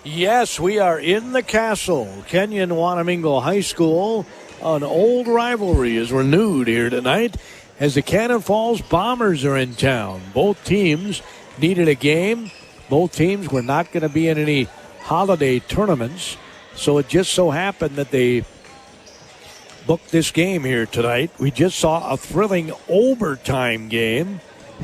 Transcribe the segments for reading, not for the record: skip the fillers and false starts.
Yes, we are in the castle. Kenyon-Wanamingo High School. An old rivalry is renewed here tonight as the Cannon Falls Bombers are in town. Both teams needed a game. Both teams were not going to be in any holiday tournaments. So it just so happened that they booked this game here tonight. We just saw a thrilling overtime game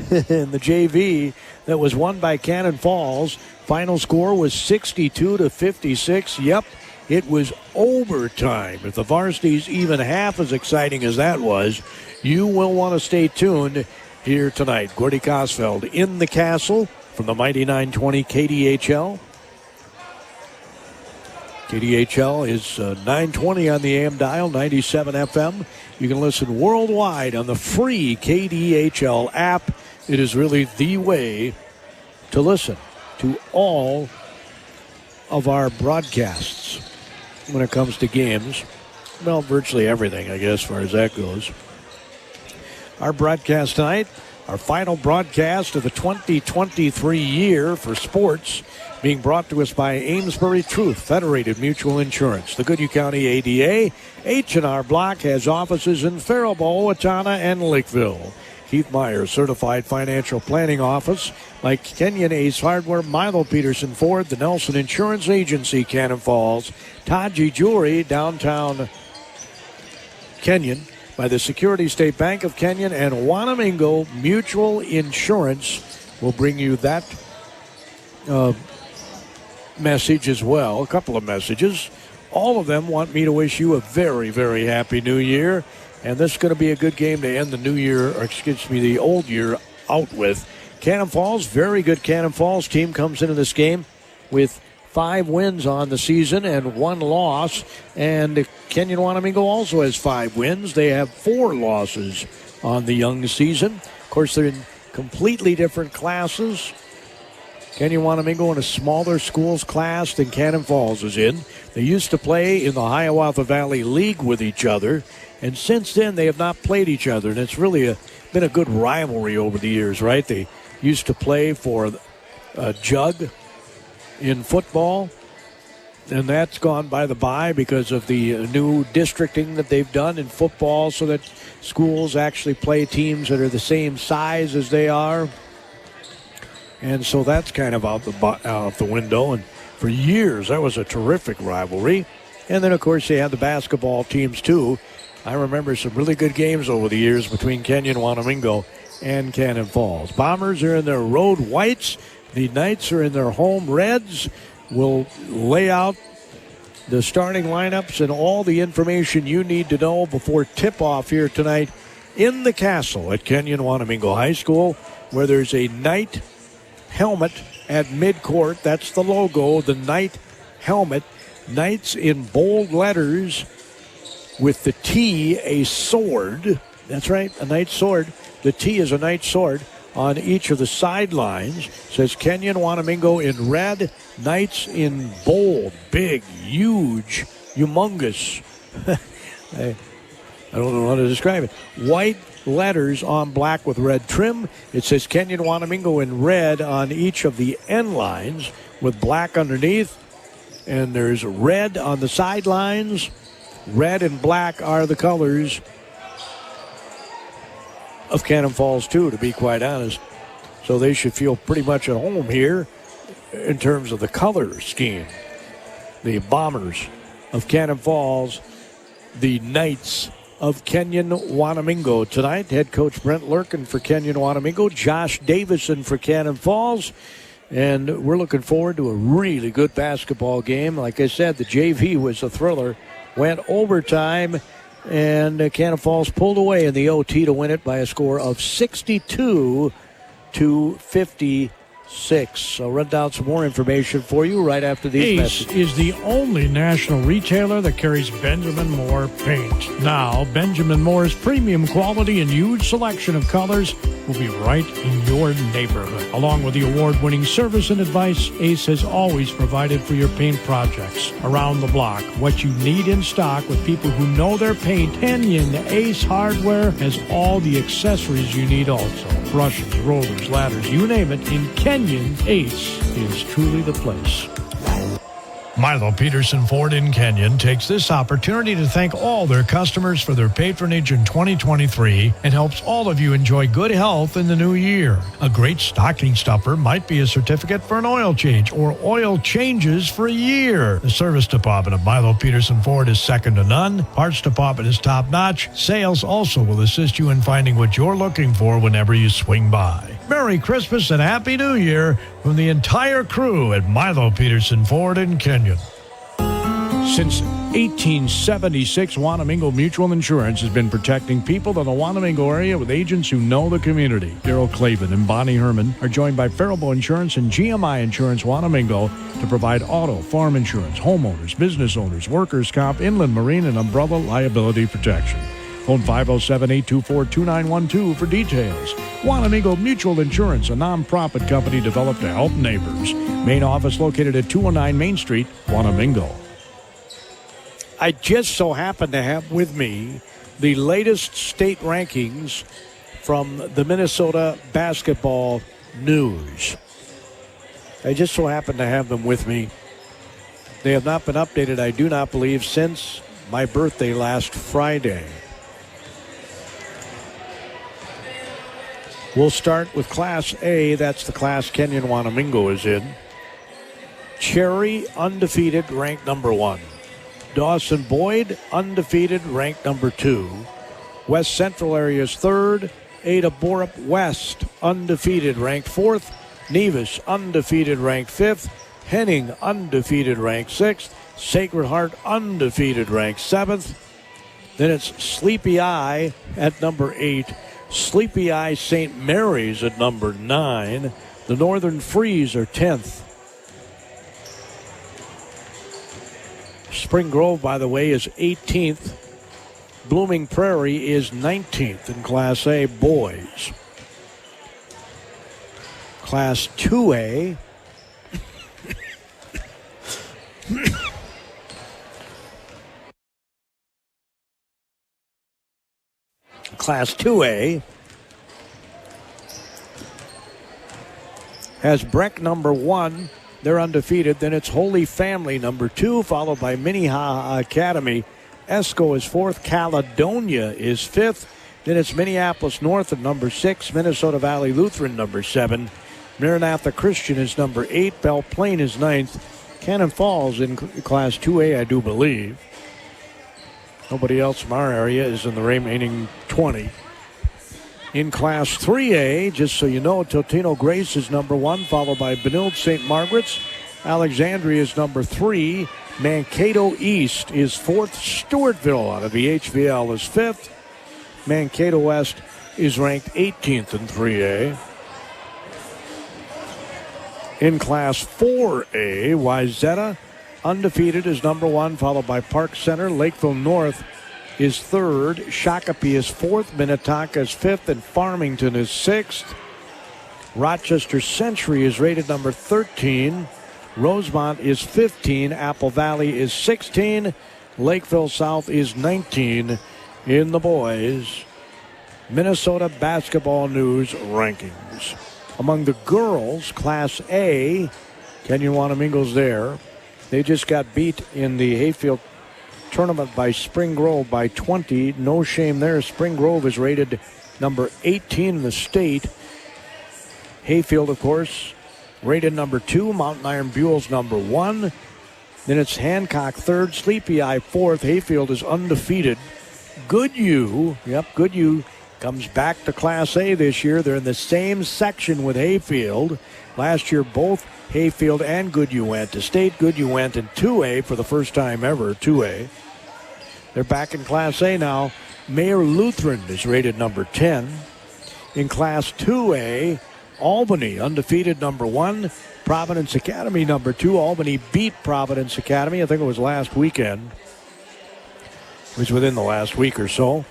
in the JV that was won by Cannon Falls. Final score was 62-56. Yep, it was overtime. If the varsity's even half as exciting as that was, you will want to stay tuned here tonight. Gordy Kosfeld in the castle from the mighty 920 KDHL. KDHL is 920 on the AM dial, 97 FM. You can listen worldwide on the free KDHL app. It is really the way to listen to all of our broadcasts when it comes to games. Well, virtually everything, I guess, as far as that goes. Our broadcast tonight, our final broadcast of the 2023 year for sports, being brought to us by Amesbury Truth Federated Mutual Insurance. The Goodhue County ADA, H&R Block has offices in Faribault, Owatonna, and Lakeville. Keith Meyer, Certified Financial Planning Office, like Kenyon Ace Hardware, Milo Peterson Ford, the Nelson Insurance Agency, Cannon Falls, Taji Jewelry, downtown Kenyon, by the Security State Bank of Kenyon, and Wanamingo Mutual Insurance will bring you that message as well. A couple of messages. All of them want me to wish you a very, very happy new year. And this is going to be a good game to end the new year, or excuse me, the old year out with. Cannon Falls, very good Cannon Falls team comes into this game with 5 wins on the season and 1 loss. And Kenyon-Wanamingo also has 5 wins. They have 4 losses on the young season. Of course, they're in completely different classes. Kenyon-Wanamingo in a smaller schools class than Cannon Falls is in. They used to play in the Hiawatha Valley League with each other. And since then, they have not played each other. And it's really been a good rivalry over the years, right? They used to play for a jug in football. And that's gone by the by because of the new districting that they've done in football so that schools actually play teams that are the same size as they are. And so that's kind of out the window. And for years, that was a terrific rivalry. And then, of course, they had the basketball teams, too. I remember some really good games over the years between Kenyon-Wanamingo and Cannon Falls. Bombers are in their road whites. The Knights are in their home reds. We'll lay out the starting lineups and all the information you need to know before tip-off here tonight in the castle at Kenyon-Wanamingo High School, where there's a Knight helmet at midcourt. That's the logo, the Knight helmet. Knights in bold letters with the T, a sword. That's right, a Knight sword. The T is a Knight sword on each of the sidelines. It says Kenyon-Wanamingo in red, Knights in bold, big, huge, humongous. I don't know how to describe it. White letters on black with red trim. It says Kenyon-Wanamingo in red on each of the end lines with black underneath. And there's red on the sidelines. Red and black are the colors of Cannon Falls, too, to be quite honest. So they should feel pretty much at home here in terms of the color scheme. The Bombers of Cannon Falls, the Knights of Kenyon-Wanamingo tonight. Head coach Brent Lurkin for Kenyon-Wanamingo, Josh Davison for Cannon Falls. And we're looking forward to a really good basketball game. Like I said, the JV was a thriller. Went overtime, and Cannon Falls pulled away in the OT to win it by a score of 62-56. I'll run down some more information for you right after these messages. Ace is the only national retailer that carries Benjamin Moore paint. Now, Benjamin Moore's premium quality and huge selection of colors will be right in your neighborhood. Along with the award-winning service and advice Ace has always provided for your paint projects around the block. What you need in stock with people who know their paint. Kenyon Ace Hardware has all the accessories you need also. Brushes, rollers, ladders, you name it. In Kenyon, Ace is truly the place. Milo Peterson Ford in Kenyon takes this opportunity to thank all their customers for their patronage in 2023 and helps all of you enjoy good health in the new year. A great stocking stuffer might be a certificate for an oil change or oil changes for a year. The service department of Milo Peterson Ford is second to none. Parts department is top-notch. Sales also will assist you in finding what you're looking for whenever you swing by. Merry Christmas and Happy New Year from the entire crew at Milo Peterson Ford in Kenyon. Since 1876, Wanamingo Mutual Insurance has been protecting people in the Wanamingo area with agents who know the community. Daryl Clavin and Bonnie Herman are joined by Faribault Insurance and GMI Insurance Wanamingo to provide auto, farm insurance, homeowners, business owners, workers' comp, inland marine, and umbrella liability protection. Phone 507-824-2912 for details. Wanamingo Mutual Insurance, a non-profit company developed to help neighbors. Main office located at 209 Main Street, Wanamingo. I just so happen to have with me the latest state rankings from the Minnesota Basketball News. I just so happen to have them with me. They have not been updated, I do not believe, since my birthday last Friday. We'll start with Class A. That's the class Kenyon-Wanamingo is in. Cherry, undefeated, ranked number 1. Dawson Boyd, undefeated, ranked number 2. West Central area is 3rd. Ada Borup West, undefeated, ranked 4th. Nevis, undefeated, ranked 5th. Henning, undefeated, ranked 6th. Sacred Heart, undefeated, ranked 7th. Then it's Sleepy Eye at number 8. Sleepy Eye St. Mary's at number 9. The Northern Freeze are 10th. Spring Grove, by the way, is 18th. Blooming Prairie is 19th in Class A boys. Class 2A. Class 2A has Breck number 1. They're undefeated. Then it's Holy Family number 2, followed by Minnehaha Academy. Esco is 4th. Caledonia is 5th. Then it's Minneapolis North at number 6. Minnesota Valley Lutheran number 7. Maranatha Christian is number 8. Belle Plaine is 9th. Cannon Falls in Class 2A, I do believe. Nobody else from our area is in the remaining 20. In Class 3A, just so you know, Totino Grace is number 1, followed by Benilde St. Margaret's. Alexandria is number 3. Mankato East is 4th. Stewartville out of the HVL is 5th. Mankato West is ranked 18th in 3A. In Class 4A, Wayzata, undefeated, is number 1, followed by Park Center. Lakeville North is 3rd. Shakopee is 4th. Minnetonka is 5th. And Farmington is 6th. Rochester Century is rated number 13. Rosemont is 15. Apple Valley is 16. Lakeville South is 19 in the boys' Minnesota Basketball News rankings. Among the girls, Class A, Kenyon-Wanamingo's there. They just got beat in the Hayfield tournament by Spring Grove by 20. No shame there. Spring Grove is rated number 18 in the state. Hayfield, of course, rated number 2. Mountain Iron Buell's number 1. Then it's Hancock 3rd. Sleepy Eye 4th. Hayfield is undefeated. Goodhue comes back to Class A this year. They're in the same section with Hayfield. Last year, both Hayfield and Goodhue went to state. Goodhue went in 2A for the first time ever, 2A. They're back in Class A now. Mayor Lutheran is rated number 10. In Class 2A, Albany, undefeated, number 1. Providence Academy, number 2. Albany beat Providence Academy. I think it was last weekend. It was within the last week or so.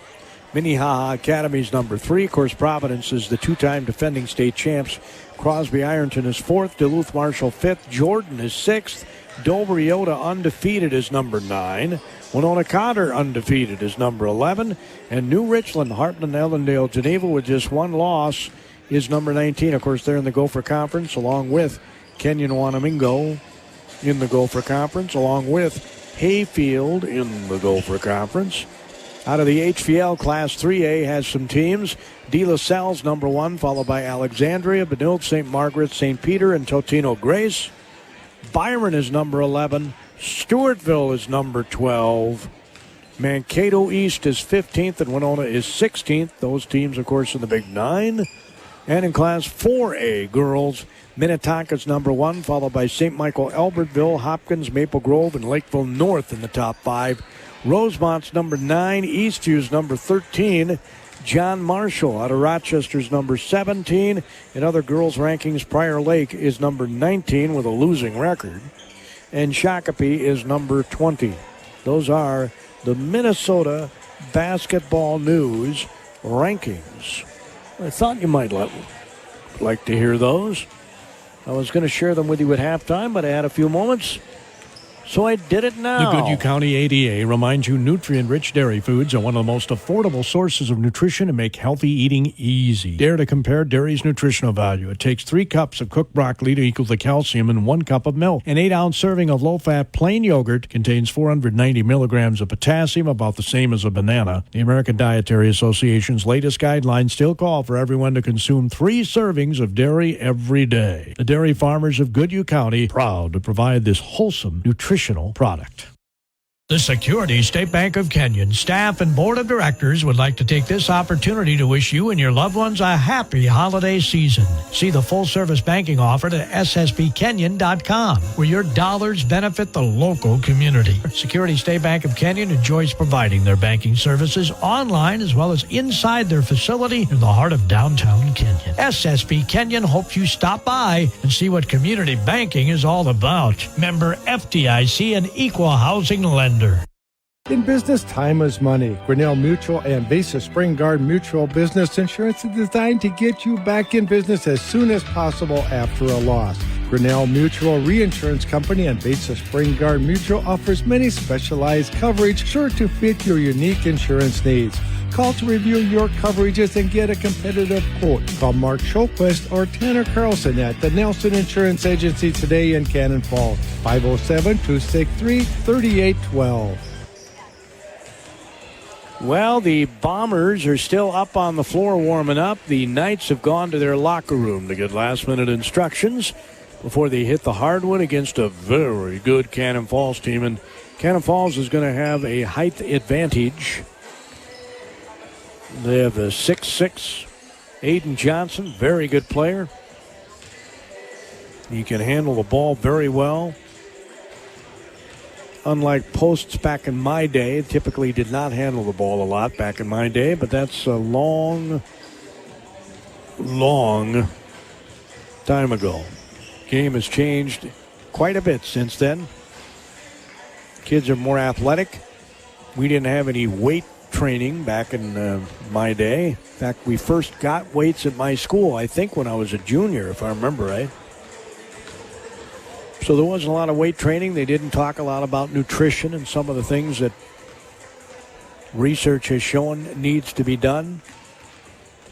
Minnehaha Academy's number 3. Of course, Providence is the 2-time defending state champs. Crosby Ironton is 4th. Duluth Marshall 5th. Jordan is 6th. Dover Yoda undefeated is number 9. Winona Cotter undefeated is number 11. And New Richland, Heartland, Ellendale, Geneva with just one loss is number 19. Of course, they're in the Gopher Conference along with Kenyon-Wanamingo in the Gopher Conference, along with Hayfield in the Gopher Conference. Out of the HVL Class 3A has some teams. De La Salle's number 1, followed by Alexandria, Benilde, St. Margaret, St. Peter, and Totino Grace. Byron is number 11. Stewartville is number 12. Mankato East is 15th, and Winona is 16th. Those teams, of course, in the Big 9. And in Class 4A girls, Minnetonka's number 1, followed by St. Michael, Albertville, Hopkins, Maple Grove, and Lakeville North in the top 5. Rosemont's number 9, Eastview's number 13, John Marshall out of Rochester's number 17. In other girls' rankings, Prior Lake is number 19 with a losing record, and Shakopee is number 20. Those are the Minnesota Basketball News rankings. I thought you might like to hear those. I was going to share them with you at halftime, but I had a few moments, so I did it now. The Goodhue County ADA reminds you nutrient-rich dairy foods are one of the most affordable sources of nutrition and make healthy eating easy. Dare to compare dairy's nutritional value. It takes 3 cups of cooked broccoli to equal the calcium in 1 cup of milk. An 8-ounce serving of low-fat plain yogurt contains 490 milligrams of potassium, about the same as a banana. The American Dietary Association's latest guidelines still call for everyone to consume 3 servings of dairy every day. The dairy farmers of Goodhue County, proud to provide this wholesome nutritional product. The Security State Bank of Kenyon staff and board of directors would like to take this opportunity to wish you and your loved ones a happy holiday season. See the full-service banking offered at ssbkenyon.com, where your dollars benefit the local community. Security State Bank of Kenyon enjoys providing their banking services online as well as inside their facility in the heart of downtown Kenyon. SSB Kenyon hopes you stop by and see what community banking is all about. Member FDIC, an equal housing lender. In business, time is money. Grinnell Mutual and Basis Spring Guard Mutual Business Insurance is designed to get you back in business as soon as possible after a loss. Grinnell Mutual Reinsurance Company and Basis Spring Guard Mutual offers many specialized coverage sure to fit your unique insurance needs. Call to review your coverages and get a competitive quote. Call Mark Schulquist or Tanner Carlson at the Nelson Insurance Agency today in Cannon Falls. 507-263-3812. Well, the Bombers are still up on the floor warming up. The Knights have gone to their locker room to get last-minute instructions before they hit the hardwood against a very good Cannon Falls team. And Cannon Falls is going to have a height advantage. They have a 6'6", Aiden Johnson, very good player. He can handle the ball very well. Unlike posts back in my day, typically did not handle the ball a lot back in my day, but that's a long time ago. Game has changed quite a bit since then. Kids are more athletic. We didn't have any weight training back in my day. In fact, we first got weights at my school, I think, when I was a junior, if I remember right. So there wasn't a lot of weight training. They didn't talk a lot about nutrition and some of the things that research has shown needs to be done.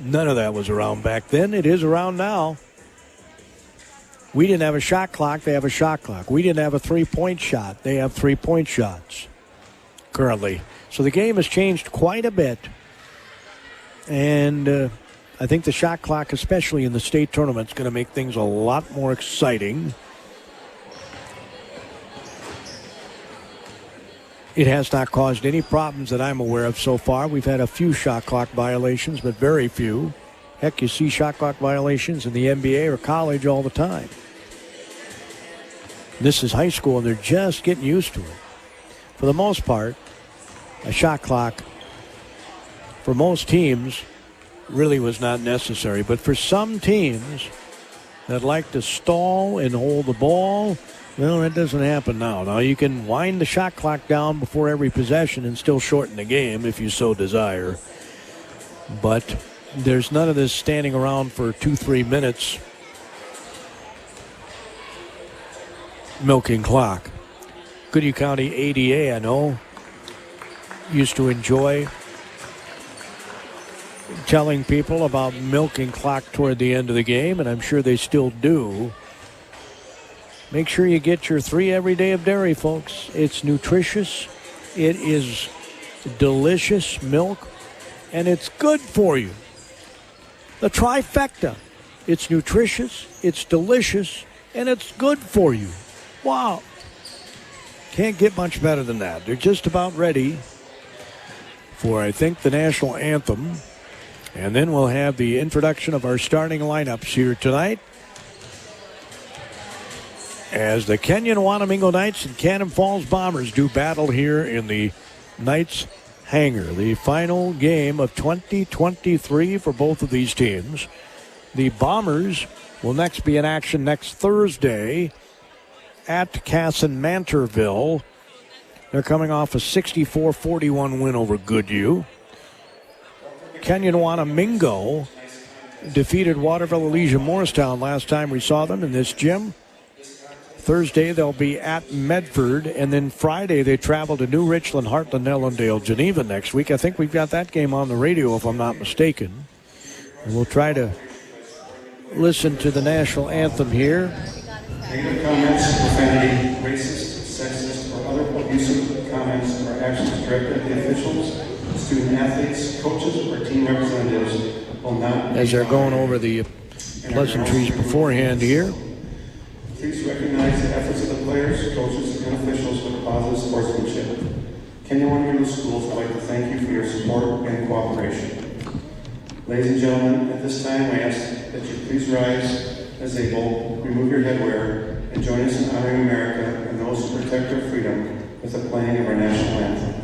None of that was around back then. It is around now. We didn't have a shot clock. They have a shot clock. We didn't have a three-point shot. They have three-point shots currently. So the game has changed quite a bit. And I think the shot clock, especially in the state tournament, is going to make things a lot more exciting. It has not caused any problems that I'm aware of so far. We've had a few shot clock violations, but very few. Heck, you see shot clock violations in the NBA or college all the time. This is high school, and they're just getting used to it. For the most part, a shot clock for most teams really was not necessary. But for some teams that like to stall and hold the ball, well, that doesn't happen now. Now, you can wind the shot clock down before every possession and still shorten the game if you so desire. But there's none of this standing around for 2-3 minutes milking clock. Goodhue County ADA, I know, used to enjoy telling people about milking clock toward the end of the game, and I'm sure they still do. Make sure you get your 3 every day of dairy, folks. It's nutritious, it is delicious milk, and it's good for you. The trifecta. It's nutritious, it's delicious, and it's good for you. Wow. Can't get much better than that. They're just about ready for, I think, the national anthem. And then we'll have the introduction of our starting lineups here tonight, as the Kenyon-Wanamingo Knights and Cannon Falls Bombers do battle here in the Knights hangar. The final game of 2023 for both of these teams. The Bombers will next be in action next Thursday at Casson-Mantorville. They're coming off a 64-41 win over Goodhue. Kenyon-Wanamingo defeated Waterville Elysian Morristown last time we saw them in this gym. Thursday, they'll be at Medford, and then Friday, they travel to New Richland, Heartland, Ellendale, Geneva next week. I think we've got that game on the radio, if I'm not mistaken. And we'll try to listen to the national anthem here. Negative comments, profanity, racist, sexist, or other abusive comments or actions directed at the officials, student athletes, coaches, or team representatives will not. As they're going over the pleasantries beforehand here. Please recognize the efforts of the players, coaches, and officials for positive sportsmanship. Kenyon-Wanamingo Schools would like to thank you for your support and cooperation. Ladies and gentlemen, at this time I ask that you please rise as able, remove your headwear, and join us in honoring America and those who protect our freedom with the playing of our national anthem.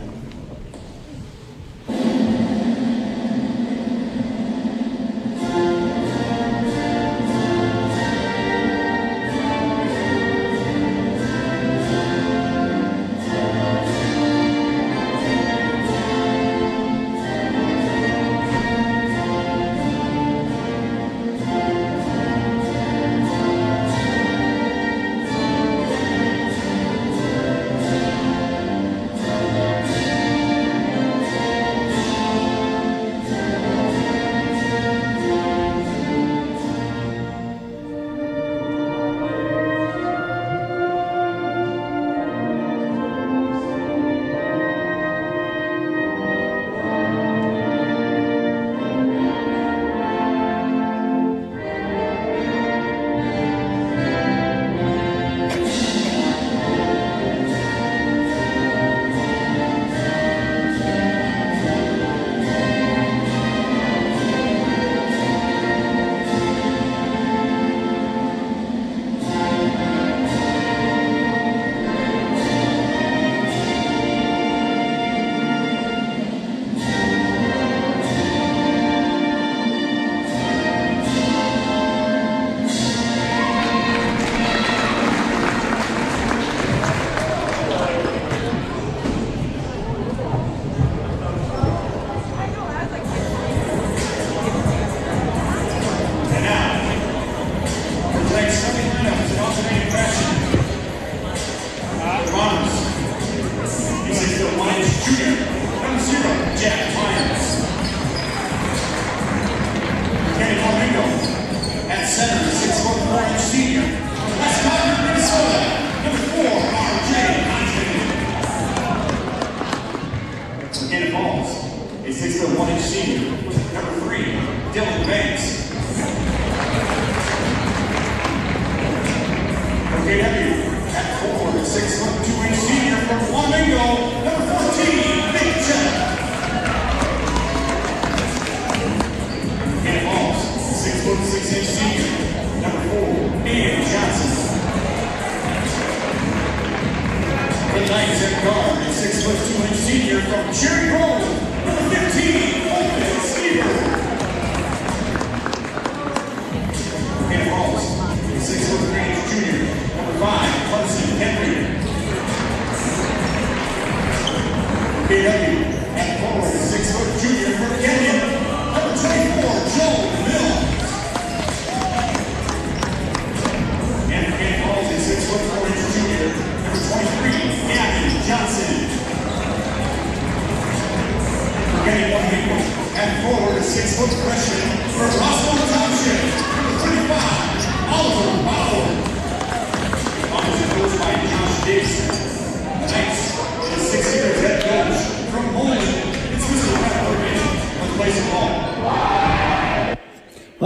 Kenyon-Wanamingo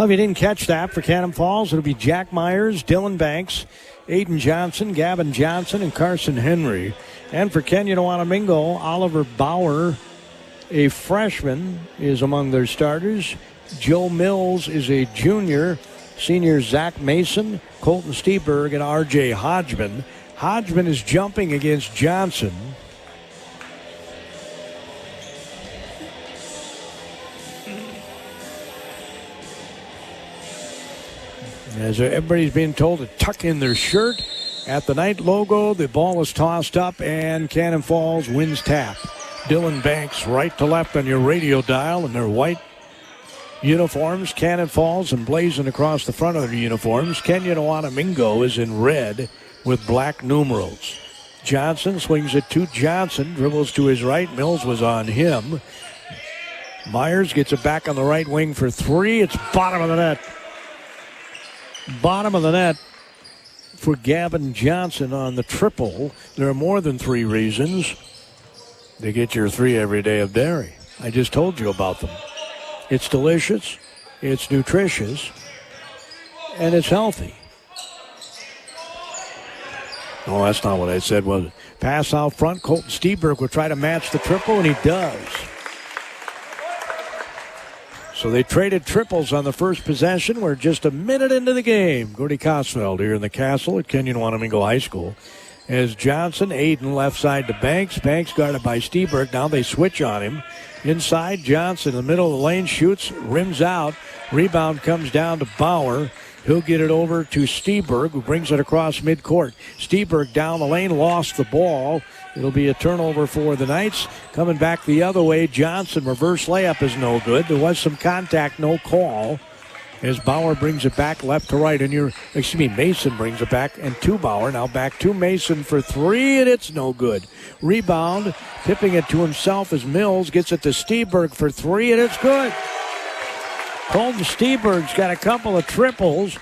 Well, if you didn't catch that, for Cannon Falls, it'll be Jack Myers, Dylan Banks, Aiden Johnson, Gavin Johnson, and Carson Henry. And for Kenyon-Wanamingo, Oliver Bauer, a freshman, is among their starters. Joe Mills is a junior. Senior Zach Mason, Colton Steberg, and R.J. Hodgman. Hodgman is jumping against Johnson. As everybody's being told to tuck in their shirt. At the night logo, the ball is tossed up, and Cannon Falls wins tap. Dylan Banks right to left on your radio dial in their white uniforms. Cannon Falls emblazoned across the front of their uniforms. Kenyon-Wanamingo is in red with black numerals. Johnson swings it to Johnson, dribbles to his right. Mills was on him. Myers gets it back on the right wing for three. It's bottom of the net. Bottom of the net for Gavin Johnson on the triple. There are more than three reasons to get your three every day of dairy. I just told you about them. It's delicious, it's nutritious, and it's healthy. Oh, that's not what I said, was it? Pass out front. Colton Steberg will try to match the triple, and he does. So they traded triples on the first possession. We're just a minute into the game. Gordy Kosfeld here in the castle at Kenyon-Wanamingo High School. As Johnson, Aiden left side to Banks. Banks guarded by Steberg. Now they switch on him. Inside, Johnson in the middle of the lane, shoots, rims out. Rebound comes down to Bauer. He'll get it over to Steberg, who brings it across midcourt. Steberg down the lane, lost the ball. It'll be a turnover for the Knights. Coming back the other way, Johnson, reverse layup is no good. There was some contact, no call. As Bauer brings it back left to right. Mason brings it back and to Bauer. Now back to Mason for three, and it's no good. Rebound, tipping it to himself as Mills gets it to Steberg for three, and it's good. Colton Steberg's got a couple of triples,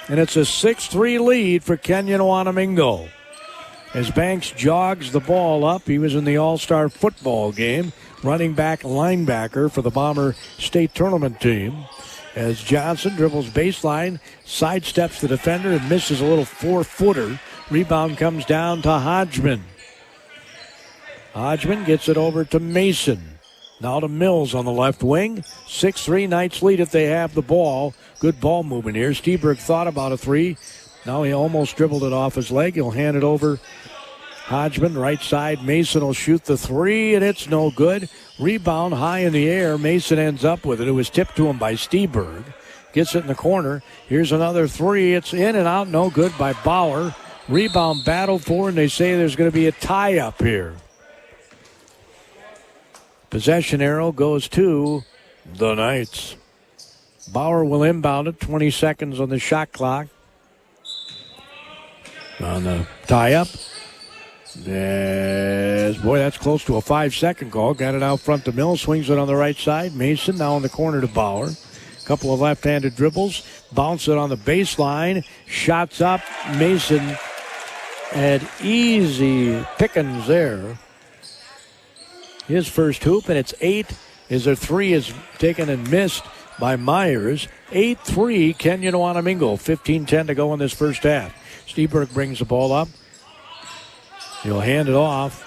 and it's a 6-3 lead for Kenyon-Wanamingo. As Banks jogs the ball up, he was in the All-Star football game, running back linebacker for the Bomber State Tournament team. As Johnson dribbles baseline, sidesteps the defender and misses a little 4-footer. Rebound comes down to Hodgman. Hodgman gets it over to Mason. Now to Mills on the left wing. 6-3 Knights lead if they have the ball. Good ball movement here. Steberg thought about a three. Now he almost dribbled it off his leg. He'll hand it over. Hodgman, right side. Mason will shoot the three, and it's no good. Rebound high in the air. Mason ends up with it. It was tipped to him by Steberg. Gets it in the corner. Here's another three. It's in and out. No good by Bauer. Rebound battled for, and they say there's going to be a tie-up here. Possession arrow goes to the Knights. Bauer will inbound it. 20 seconds on the shot clock. On the tie-up. Boy, that's close to a 5-second call. Got it out front to Mills. Swings it on the right side. Mason now in the corner to Bauer. Couple of left-handed dribbles. Bounce it on the baseline. Shots up. Mason had easy pickings there. His first hoop, and it's 8 as their three is taken and missed by Myers. 8-3 Kenyon-Wanamingo. 15-10 to go in this first half. Steberg brings the ball up. He'll hand it off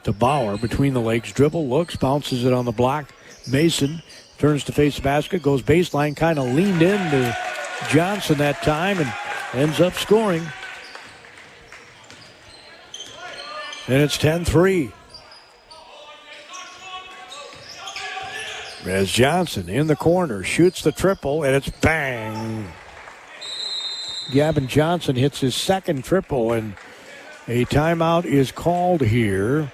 to Bauer between the legs. Dribble, looks, bounces it on the block. Mason turns to face the basket, goes baseline, kind of leaned into Johnson that time and ends up scoring. And it's 10-3. As Johnson in the corner shoots the triple, and it's bang. Gavin Johnson hits his second triple, and a timeout is called here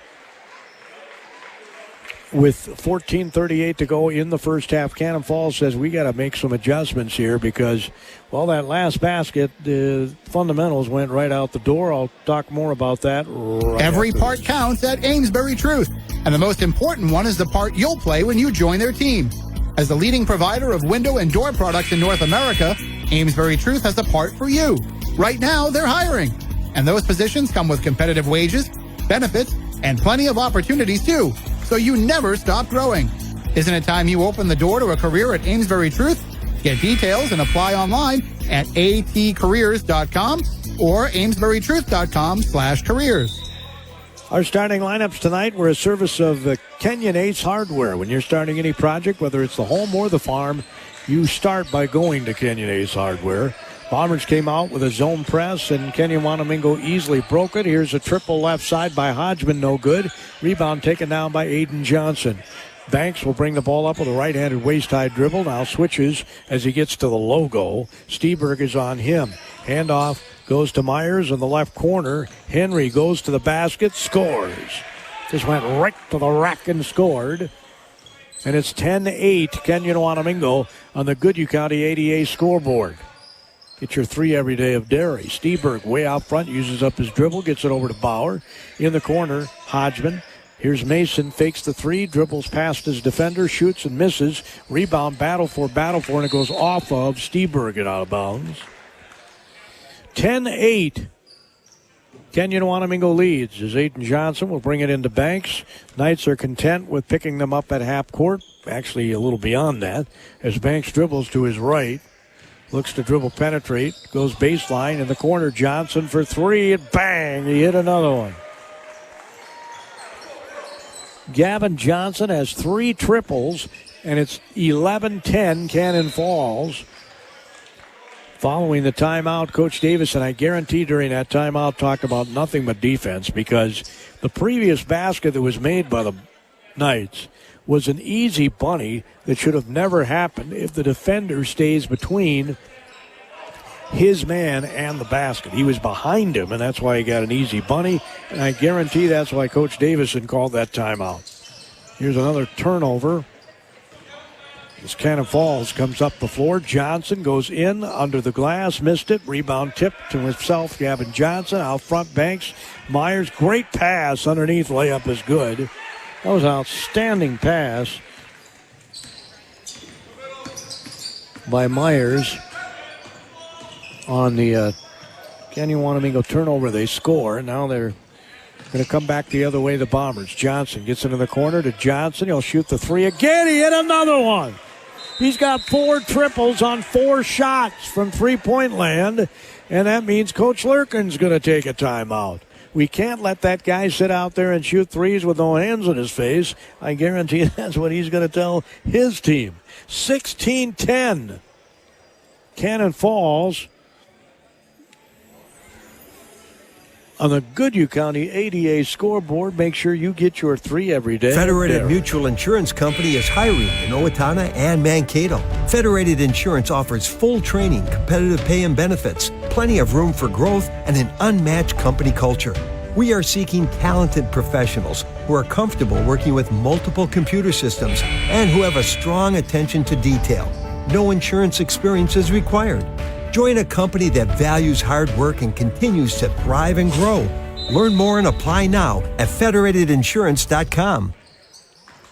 with 14:38 to go in the first half. Cannon Falls says we got to make some adjustments here because, well, that last basket, the fundamentals went right out the door. I'll talk more about that right Every part this. counts at Amesbury Truth, and the most important one is the part you'll play when you join their team. As the leading provider of window and door products in North America, Amesbury Truth has a part for you. Right now, they're hiring. And those positions come with competitive wages, benefits, and plenty of opportunities too, so you never stop growing. Isn't it time you open the door to a career at Amesbury Truth? Get details and apply online at atcareers.com or amesburytruth.com/careers. Our starting lineups tonight were a service of Kenyon Ace Hardware. When you're starting any project, whether it's the home or the farm, you start by going to Kenyon Ace Hardware. Bombers came out with a zone press, and Kenyon-Wanamingo easily broke it. Here's a triple left side by Hodgman, no good. Rebound taken down by Aiden Johnson. Banks will bring the ball up with a right-handed waist-high dribble. Now switches as he gets to the logo. Steberg is on him. Handoff goes to Myers in the left corner. Henry goes to the basket, scores. Just went right to the rack and scored. And it's 10-8 Kenyon-Wanamingo on the Goodhue County ADA scoreboard. Get your three every day of dairy. Steberg way out front, uses up his dribble, gets it over to Bauer. In the corner, Hodgman. Here's Mason, fakes the three, dribbles past his defender, shoots and misses. Rebound, battle for, and it goes off of Steberg and out of bounds. 10-8. Kenyon-Wanamingo leads as Aiden Johnson will bring it into Banks. Knights are content with picking them up at half court. Actually, a little beyond that, as Banks dribbles to his right. Looks to dribble penetrate. Goes baseline in the corner. Johnson for three. And bang! He hit another one. Gavin Johnson has three triples. And it's 11-10 Cannon Falls. Following the timeout, Coach Davis, and I guarantee during that timeout, talked about nothing but defense, because the previous basket that was made by the Knights was an easy bunny that should have never happened if the defender stays between his man and the basket. He was behind him, and that's why he got an easy bunny, and I guarantee that's why Coach Davison called that timeout. Here's another turnover. As Cannon Falls comes up the floor, Johnson goes in under the glass, missed it. Rebound tip to himself, Gavin Johnson. Out front, Banks. Myers, great pass underneath, layup is good. That was an outstanding pass by Myers on the Kenyon-Wanamingo turnover. They score. Now they're going to come back the other way, the Bombers. Johnson gets into the corner to Johnson. He'll shoot the three again. He hit another one. He's got four triples on four shots from three-point land, and that means Coach Lurkin's going to take a timeout. We can't let that guy sit out there and shoot threes with no hands in his face. I guarantee that's what he's going to tell his team. 16-10. Cannon Falls on the Goodhue County ADA scoreboard. Make sure you get your three every day. Federated Mutual Insurance Company is hiring in Owatonna and Mankato. Federated Insurance offers full training, competitive pay and benefits, plenty of room for growth, and an unmatched company culture. We are seeking talented professionals who are comfortable working with multiple computer systems and who have a strong attention to detail. No insurance experience is required. Join a company that values hard work and continues to thrive and grow. Learn more and apply now at federatedinsurance.com.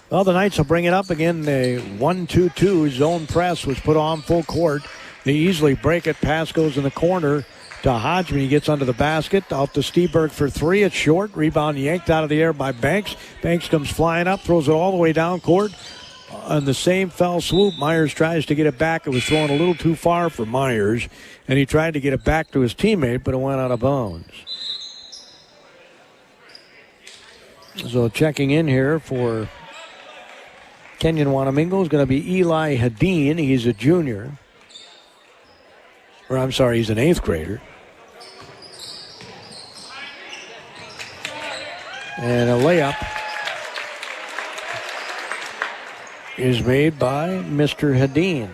Well, the Knights will bring it up again. The 1-2-2 zone press was put on full court. They easily break it. Pass goes in the corner to Hodgman. He gets under the basket. Out to Steberg for three. It's short. Rebound yanked out of the air by Banks. Banks comes flying up, throws it all the way down court. On the same fell swoop, Myers tries to get it back. It was thrown a little too far for Myers, and he tried to get it back to his teammate, but it went out of bounds. So checking in here for Kenyon-Wanamingo is going to be Eli Hadeen. He's a junior. Or I'm sorry, he's an 8th grader. And a layup is made by Mr. Hadeen,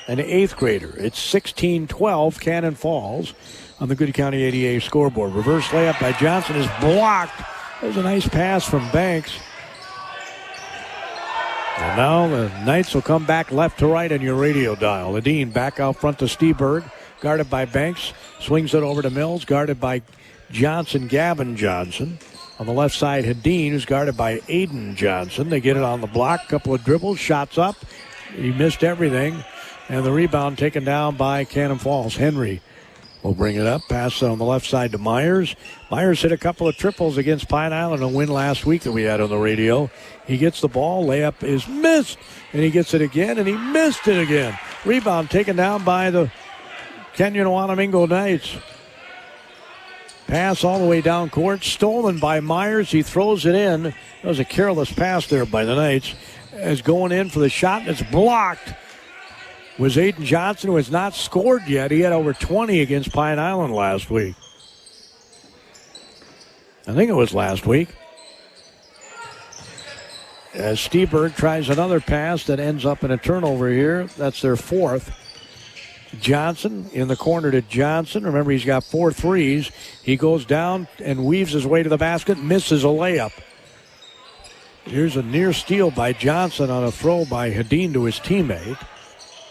an 8th grader. It's 16-12 Cannon Falls on the Goodhue County ADA scoreboard. Reverse layup by Johnson is blocked. That was a nice pass from Banks. And now the Knights will come back left to right on your radio dial. Hadeen back out front to Steberg, guarded by Banks. Swings it over to Mills, guarded by Johnson, Gavin Johnson. On the left side, Hadeen, who's guarded by Aiden Johnson. They get it on the block, couple of dribbles, shots up. He missed everything. And the rebound taken down by Cannon Falls. Henry will bring it up. Pass on the left side to Myers. Myers hit a couple of triples against Pine Island, a win last week that we had on the radio. He gets the ball. Layup is missed. And he gets it again, and he missed it again. Rebound taken down by the Kenyon-Wanamingo Knights. Pass all the way down court, stolen by Myers. He throws it in. That was a careless pass there by the Knights. As going in for the shot, and it's blocked. Was Aiden Johnson, who has not scored yet. He had over 20 against Pine Island last week. I think it was last week. As Steberg tries another pass that ends up in a turnover here. That's their fourth. Johnson in the corner to Johnson. Remember, he's got 4 threes. He goes down and weaves his way to the basket, misses a layup. Here's a near steal by Johnson on a throw by Hedin to his teammate.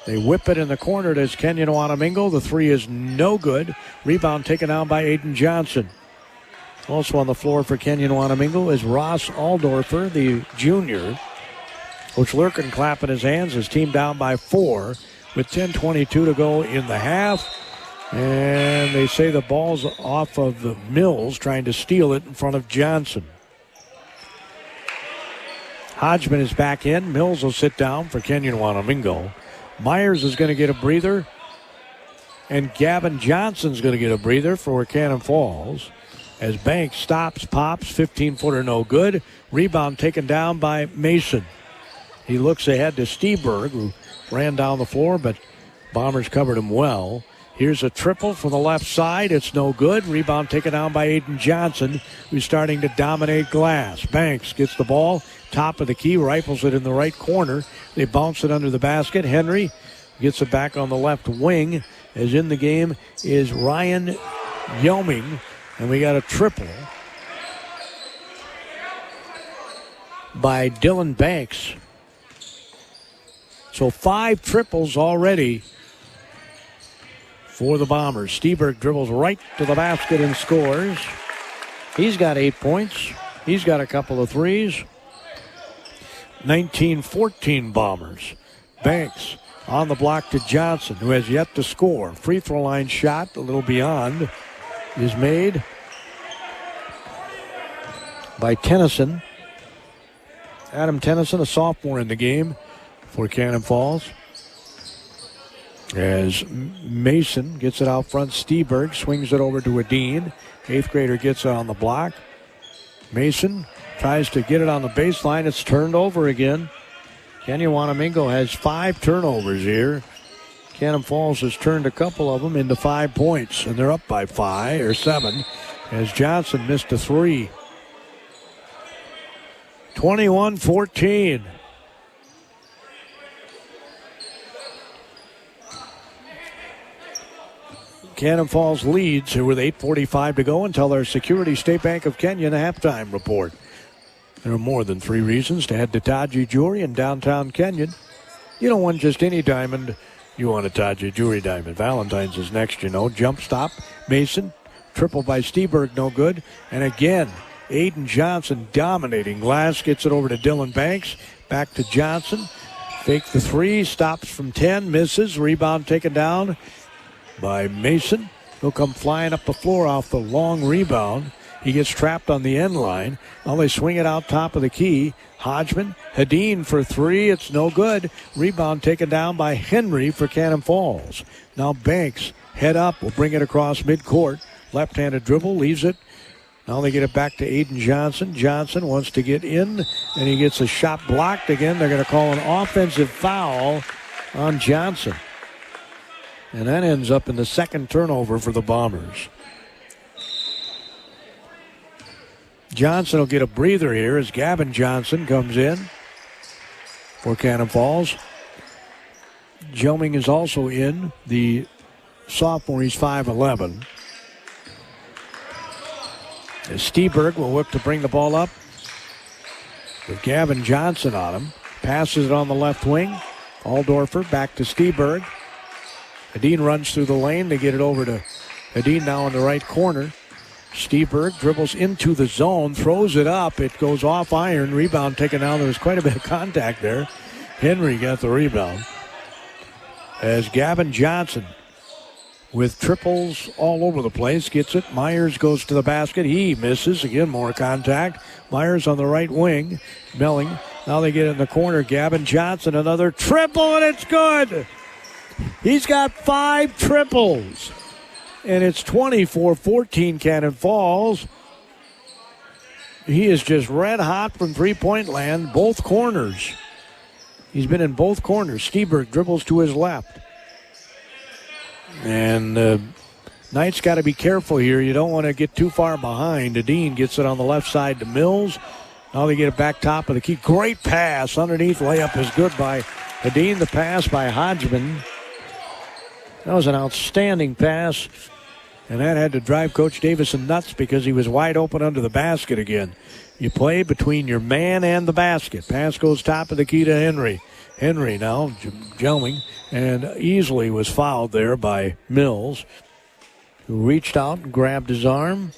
They whip it in the corner to Kenyon-Wanamingo. The three is no good. Rebound taken down by Aiden Johnson. Also on the floor for Kenyon-Wanamingo is Ross Aldorfer, the junior. Coach Lurkin clapping his hands. His team down by 4 with 10:22 to go in the half. And they say the ball's off of the Mills, trying to steal it in front of Johnson. Hodgman is back in. Mills will sit down for Kenyon-Wanamingo. Myers is going to get a breather. And Gavin Johnson's going to get a breather for Cannon Falls. As Banks stops, pops, 15-footer no good. Rebound taken down by Mason. He looks ahead to Steberg, who ran down the floor, but Bombers covered him well. Here's a triple from the left side. It's no good. Rebound taken down by Aiden Johnson, who's starting to dominate glass. Banks gets the ball, top of the key, rifles it in the right corner. They bounce it under the basket. Henry gets it back on the left wing. As in the game is Ryan Yelming. And we got a triple by Dylan Banks. So 5 triples already for the Bombers. Steberg dribbles right to the basket and scores. He's got 8 points. He's got a couple of threes. 19-14 Bombers. Banks on the block to Johnson, who has yet to score. Free throw line shot a little beyond is made by Tennyson. Adam Tennyson, a sophomore in the game for Cannon Falls. As Mason gets it out front, Steberg swings it over to Adine. 8th grader gets it on the block. Mason tries to get it on the baseline. It's turned over again. Kenyon-Wanamingo has 5 turnovers here. Cannon Falls has turned a couple of them into 5 points, and they're up by 5 or 7 as Johnson missed a 3. 21-14. Cannon Falls leads here with 8:45 to go until our Security State Bank of Kenyon halftime report. There are more than 3 reasons to head to Taji Jewelry in downtown Kenyon. You don't want just any diamond. You want a Taji Jewelry diamond. Valentine's is next, you know. Jump stop. Mason. Triple by Steberg, no good. And again, Aiden Johnson dominating glass. Gets it over to Dylan Banks. Back to Johnson. Fake the 3. Stops from 10. Misses. Rebound taken down by Mason. He'll come flying up the floor off the long rebound. He gets trapped on the end line. Now they swing it out top of the key. Hodgman, Hedin for 3. It's no good. Rebound taken down by Henry for Cannon Falls. Now Banks, head up, will bring it across midcourt. Left-handed dribble, leaves it. Now they get it back to Aiden Johnson. Johnson wants to get in, and he gets a shot blocked again. They're going to call an offensive foul on Johnson. And that ends up in the second turnover for the Bombers. Johnson will get a breather here as Gavin Johnson comes in for Cannon Falls. Jelming is also in, the sophomore. He's 5'11". As Steberg will look to bring the ball up with Gavin Johnson on him. Passes it on the left wing. Aldorfer back to Steberg. Hedin runs through the lane. They get it over to Hedin now in the right corner. Steberg dribbles into the zone, throws it up. It goes off iron. Rebound taken down. There was quite a bit of contact there. Henry got the rebound. As Gavin Johnson, with triples all over the place, gets it. Myers goes to the basket. He misses. Again, more contact. Myers on the right wing. Melling. Now they get it in the corner. Gavin Johnson, another triple, and it's good. He's got 5 triples. And it's 24-14 Cannon Falls. He is just red hot from three-point land, both corners. He's been in both corners. Steberg dribbles to his left. And Knight's got to be careful here. You don't want to get too far behind. Dean gets it on the left side to Mills. Now they get it back top of the key. Great pass underneath. Layup is good by Dean. The pass by Hodgman. That was an outstanding pass. And that had to drive Coach Davison nuts because he was wide open under the basket again. You play between your man and the basket. Pass goes top of the key to Henry. Henry now jumping and easily was fouled there by Mills, who reached out and grabbed his arm.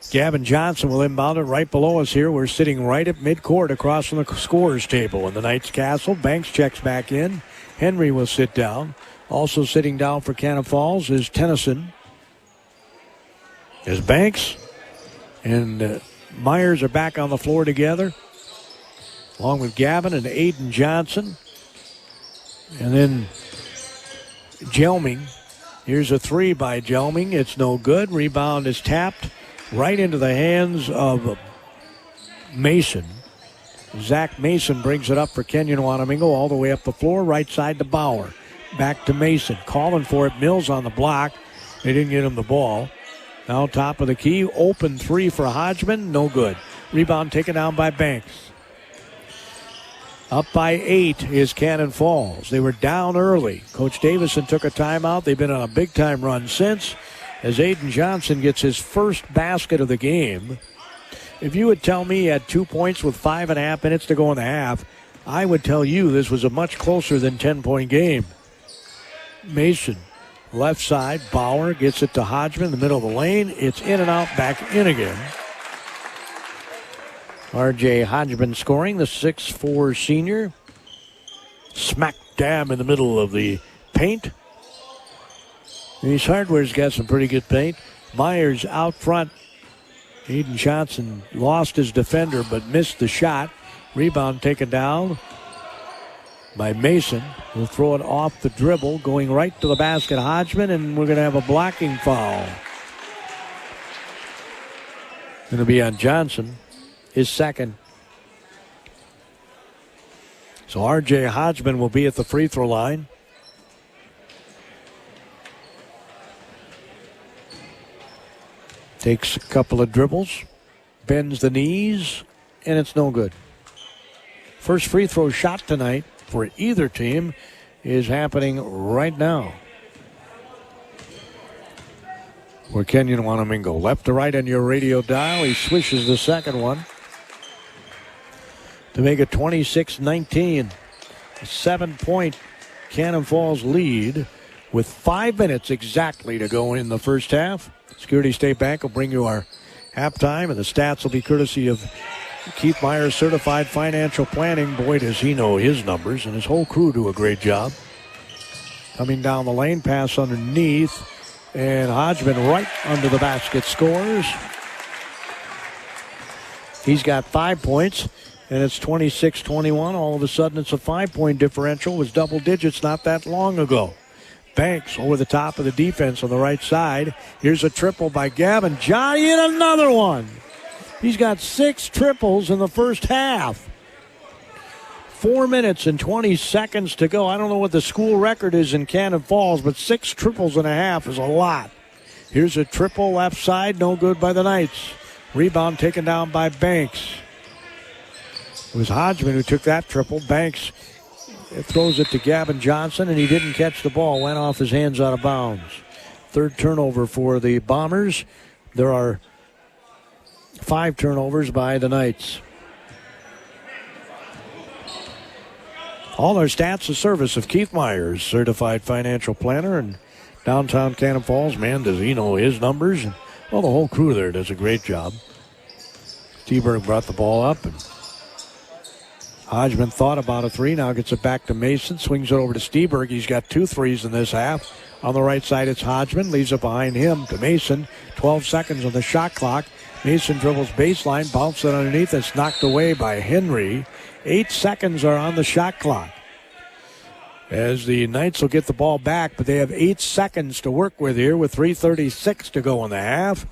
Gavin Johnson will inbound it right below us here. We're sitting right at midcourt across from the scorer's table in the Knights Castle. Banks checks back in. Henry will sit down. Also sitting down for Cannon Falls is Tennyson. As Banks and Myers are back on the floor together, along with Gavin and Aiden Johnson. And then Gelming. Here's a three by Gelming. It's no good. Rebound is tapped right into the hands of Mason. Zach Mason brings it up for Kenyon-Wanamingo all the way up the floor, right side to Bauer. Back to Mason. Calling for it. Mills on the block. They didn't get him the ball. Now top of the key. Open three for Hodgman. No good. Rebound taken down by Banks. Up by 8 is Cannon Falls. They were down early. Coach Davison took a timeout. They've been on a big-time run since, as Aiden Johnson gets his first basket of the game. If you would tell me he had 2 points with 5.5 minutes to go in the half, I would tell you this was a much closer than 10-point game. Mason, left side. Bauer gets it to Hodgman in the middle of the lane. It's in and out, back in again. R.J. Hodgman scoring, the 6'4 senior. Smack dab in the middle of the paint. These Hardware's got some pretty good paint. Myers out front. Aiden Johnson lost his defender but missed the shot. Rebound taken down by Mason. We'll throw it off the dribble, going right to the basket. Hodgman, and we're going to have a blocking foul. Going to be on Johnson, his second. So R.J. Hodgman will be at the free throw line. Takes a couple of dribbles, bends the knees, and it's no good. First free throw shot tonight for either team is happening right now. For Kenyon-Wanamingo. Left to right on your radio dial. He swishes the second one to make it 26-19. A 7-point Cannon Falls lead with 5 minutes exactly to go in the first half. Security State Bank will bring you our halftime, and the stats will be courtesy of Keith Myers Certified Financial Planning. Boy, does he know his numbers, and his whole crew do a great job. Coming down the lane, pass underneath, and Hodgman right under the basket scores. He's got 5 points, and it's 26-21. All of a sudden, it's a 5-point differential. It was double digits not that long ago. Banks over the top of the defense on the right side. Here's a triple by Gavin Johnny, and another one. He's got 6 triples in the first half. 4 minutes and 20 seconds to go. I don't know what the school record is in Cannon Falls, but 6 triples and a half is a lot. Here's a triple left side, no good by the Knights. Rebound taken down by Banks. It was Hodgman who took that triple. Banks throws it to Gavin Johnson, and he didn't catch the ball. Went off his hands out of bounds. Third turnover for the Bombers. There are 5 turnovers by the Knights. All our stats, the service of Keith Myers, Certified Financial Planner, and downtown Cannon Falls. Man, does he know his numbers. And, well, the whole crew there does a great job. Steberg brought the ball up, and Hodgman thought about a three. Now gets it back to Mason. Swings it over to Steberg. He's got 2 threes in this half. On the right side, it's Hodgman. Leaves it behind him to Mason. 12 seconds on the shot clock. Mason dribbles baseline. Bounces it underneath. It's knocked away by Henry. 8 seconds are on the shot clock. as the Knights will get the ball back, but they have 8 seconds to work with here with 3:36 to go in the half.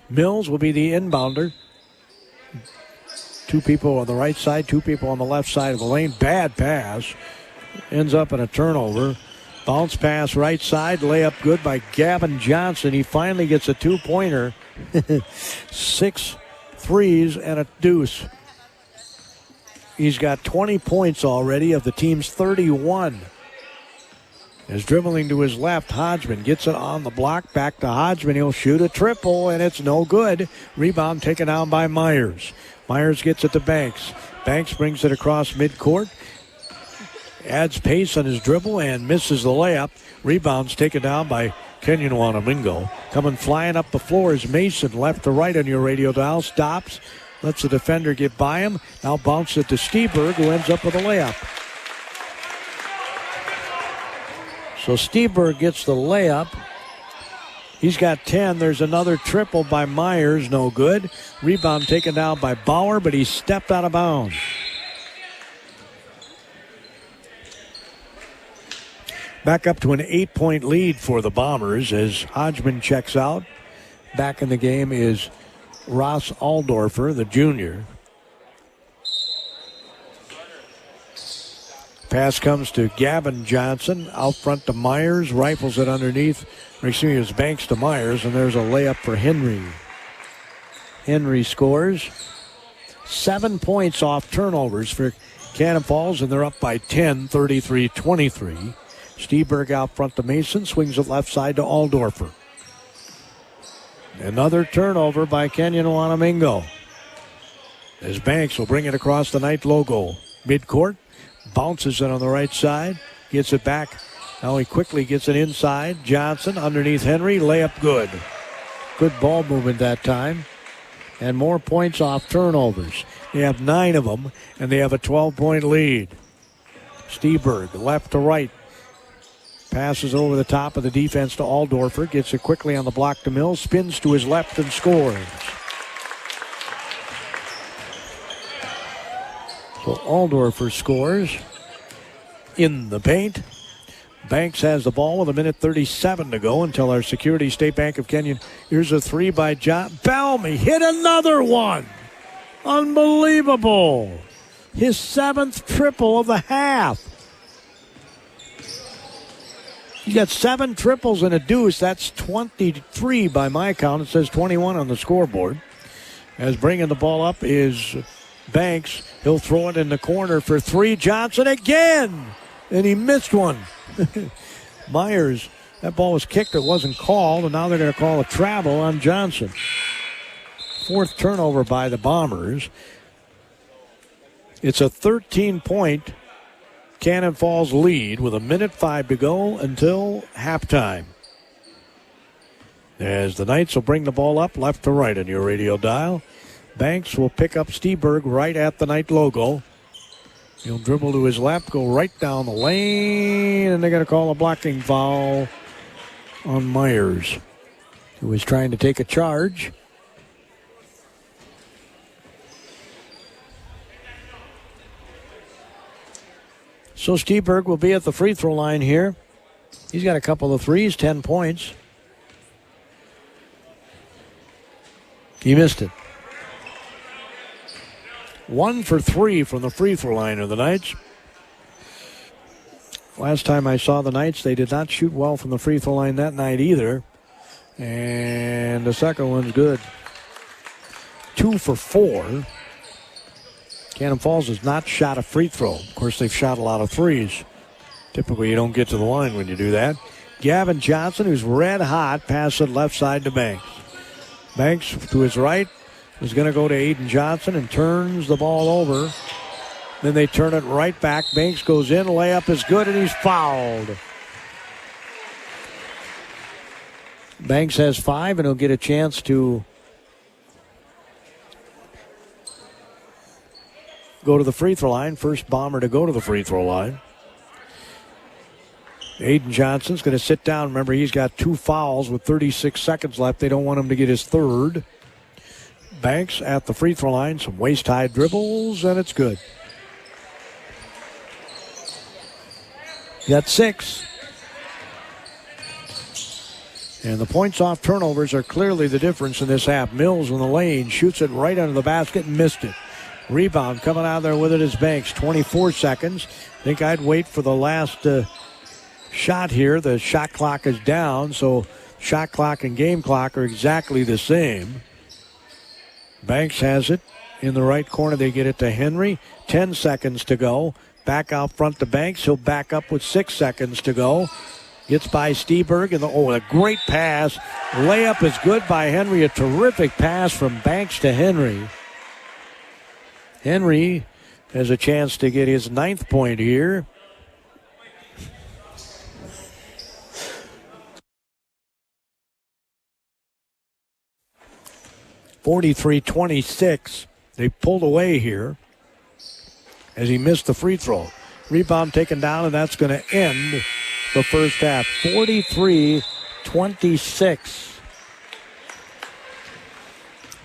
Mills will be the inbounder. 2 people on the right side, 2 people on the left side of the lane. Bad pass. Ends up in a turnover. Bounce pass right side. Layup good by Gavin Johnson. He finally gets a 2-pointer. 6 threes and a deuce. He's got 20 points already of the team's 31. Is dribbling to his left. Hodgman gets it on the block. Back to Hodgman. He'll shoot a triple, and it's no good. Rebound taken down by Myers. Myers gets it to Banks. Banks brings it across midcourt. Adds pace on his dribble and misses the layup. Rebounds taken down by Kenyon-Wanamingo. Coming flying up the floor is Mason. Left to right on your radio dial. Stops. Lets the defender get by him. Now bounces it to Steberg, who ends up with a layup. So Steberg gets the layup. He's got 10. There's another triple by Myers. No good. Rebound taken down by Bauer, but he stepped out of bounds. Back up to an 8-point lead for the Bombers as Hodgman checks out. Back in the game is Ross Aldorfer, the junior. Pass comes to Gavin Johnson. Out front to Myers. Rifles it underneath. It's Banks to Myers, and there's a layup for Henry. Henry scores. 7 points off turnovers for Cannon Falls, and they're up by 10, 33-23. Steberg out front to Mason. Swings it left side to Aldorfer. Another turnover by Kenyon-Wanamingo. As Banks will bring it across the Knight logo. Midcourt. Bounces it on the right side. Gets it back. Now he quickly gets it inside. Johnson underneath Henry. Layup good. Good ball movement that time. And more points off turnovers. They have 9 of them, and they have a 12-point lead. Steberg, left to right. Passes over the top of the defense to Aldorfer. Gets it quickly on the block to Mills. Spins to his left and scores. So Aldorfer scores in the paint. Banks has the ball with 1:37 to go until our Security State Bank of Kenyon. Here's a 3 by John. Bellamy hit another one. Unbelievable. His 7th triple of the half. He got 7 triples and a deuce. That's 23 by my count. It says 21 on the scoreboard. As bringing the ball up is Banks. He'll throw it in the corner for 3. Johnson again. And he missed one. Myers, that ball was kicked. It wasn't called. And now they're going to call a travel on Johnson. 4th turnover by the Bombers. It's a 13-point Cannon Falls lead with 1:05 to go until halftime. As the Knights will bring the ball up left to right on your radio dial. Banks will pick up Steberg right at the Knight logo. He'll dribble to his left, go right down the lane, and they're going to call a blocking foul on Myers, who was trying to take a charge. So Steberg will be at the free throw line here. He's got a couple of threes, 10 points. He missed it. 1 for 3 from the free throw line of the Knights. Last time I saw the Knights, they did not shoot well from the free throw line that night either. And the second one's good. 2 for 4. Cannon Falls has not shot a free throw. Of course, they've shot a lot of threes. Typically, you don't get to the line when you do that. Gavin Johnson, who's red hot, passes it left side to Banks. Banks to his right is going to go to Aiden Johnson and turns the ball over. Then they turn it right back. Banks goes in. Layup is good, and he's fouled. Banks has 5, and he'll get a chance to go to the free throw line. First Bomber to go to the free throw line. Aiden Johnson's going to sit down. Remember, he's got 2 fouls with 36 seconds left. They don't want him to get his 3rd. Banks at the free throw line. Some waist-high dribbles, and it's good. Got 6. And the points off turnovers are clearly the difference in this half. Mills in the lane, shoots it right under the basket and missed it. Rebound coming out there with it is Banks. 24 seconds. Think I'd wait for the last shot here. The shot clock is down, so shot clock and game clock are exactly the same. Banks has it in the right corner. They get it to Henry. 10 seconds to go. Back out front to Banks. He'll back up with 6 seconds to go. Gets by Steberg, and a great pass. Layup is good by Henry. A terrific pass from Banks to Henry. Henry has a chance to get his 9th point here. (43-26). They pulled away here as he missed the free throw. Rebound taken down, and that's going to end the first half. 43-26.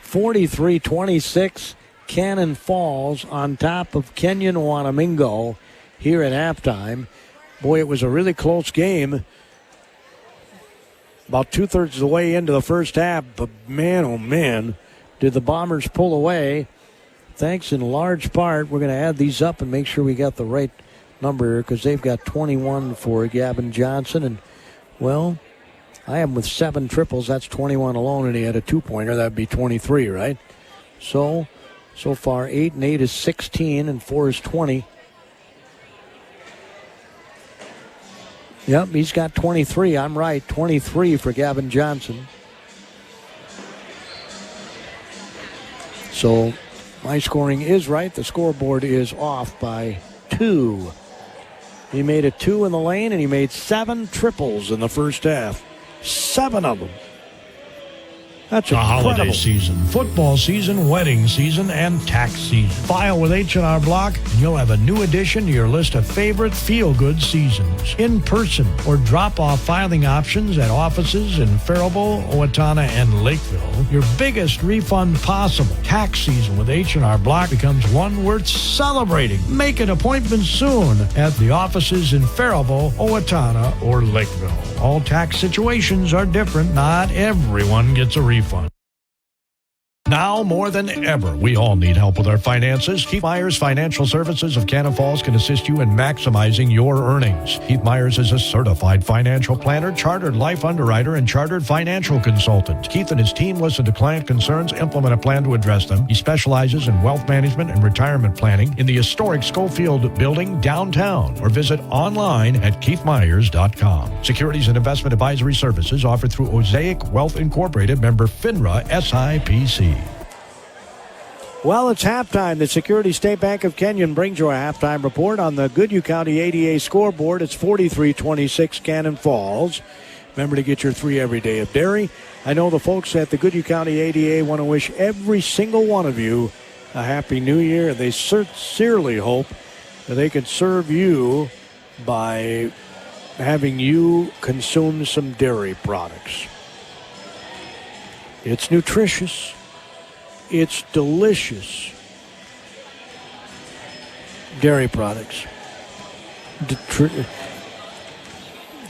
43-26. Cannon Falls on top of Kenyon-Wanamingo here at halftime. Boy, it was a really close game. About 2/3 of the way into the first half, but man, oh man, did the Bombers pull away. Thanks in large part. We're going to add these up and make sure we got the right number because they've got 21 for Gavin Johnson. And, well, I have him with 7 triples. That's 21 alone, and he had a 2-pointer. That'd be 23, right? So far, 8 and 8 is 16, and 4 is 20. Yep, he's got 23. I'm right. 23 for Gavin Johnson. So my scoring is right. The scoreboard is off by 2. He made a 2 in the lane, and he made 7 triples in the first half. 7 of them. That's the incredible. Holiday season, football season, wedding season, and tax season. File with H&R Block, and you'll have a new addition to your list of favorite feel-good seasons. In person or drop-off filing options at offices in Faribault, Owatonna, and Lakeville. Your biggest refund possible. Tax season with H&R Block becomes one worth celebrating. Make an appointment soon at the offices in Faribault, Owatonna, or Lakeville. All tax situations are different. Not everyone gets a refund. Now more than ever, we all need help with our finances. Keith Myers Financial Services of Cannon Falls can assist you in maximizing your earnings. Keith Myers is a certified financial planner, chartered life underwriter, and chartered financial consultant. Keith and his team listen to client concerns, implement a plan to address them. He specializes in wealth management and retirement planning in the historic Schofield Building downtown, or visit online at keithmyers.com. Securities and investment advisory services offered through Osaic Wealth Incorporated, member FINRA SIPC. Well, it's halftime. The Security State Bank of Kenyon brings you a halftime report on the Goodhue County ADA scoreboard. It's 43-26 Cannon Falls. Remember to get your 3 every day of dairy. I know the folks at the Goodhue County ADA want to wish every single one of you a happy new year. They sincerely hope that they can serve you by having you consume some dairy products. It's nutritious. It's delicious. Dairy products.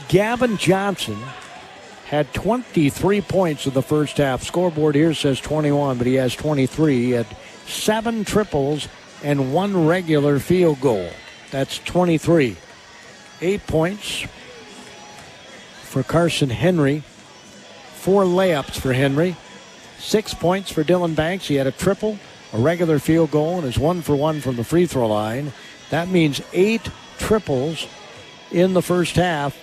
Gavin Johnson had 23 points in the first half. Scoreboard here says 21, but he has 23. He had 7 triples and 1 regular field goal. That's 23. 8 points for Carson Henry. 4 layups for Henry. 6 points for Dylan Banks. He had a triple, a regular field goal, and is 1 for 1 from the free throw line. That means 8 triples in the first half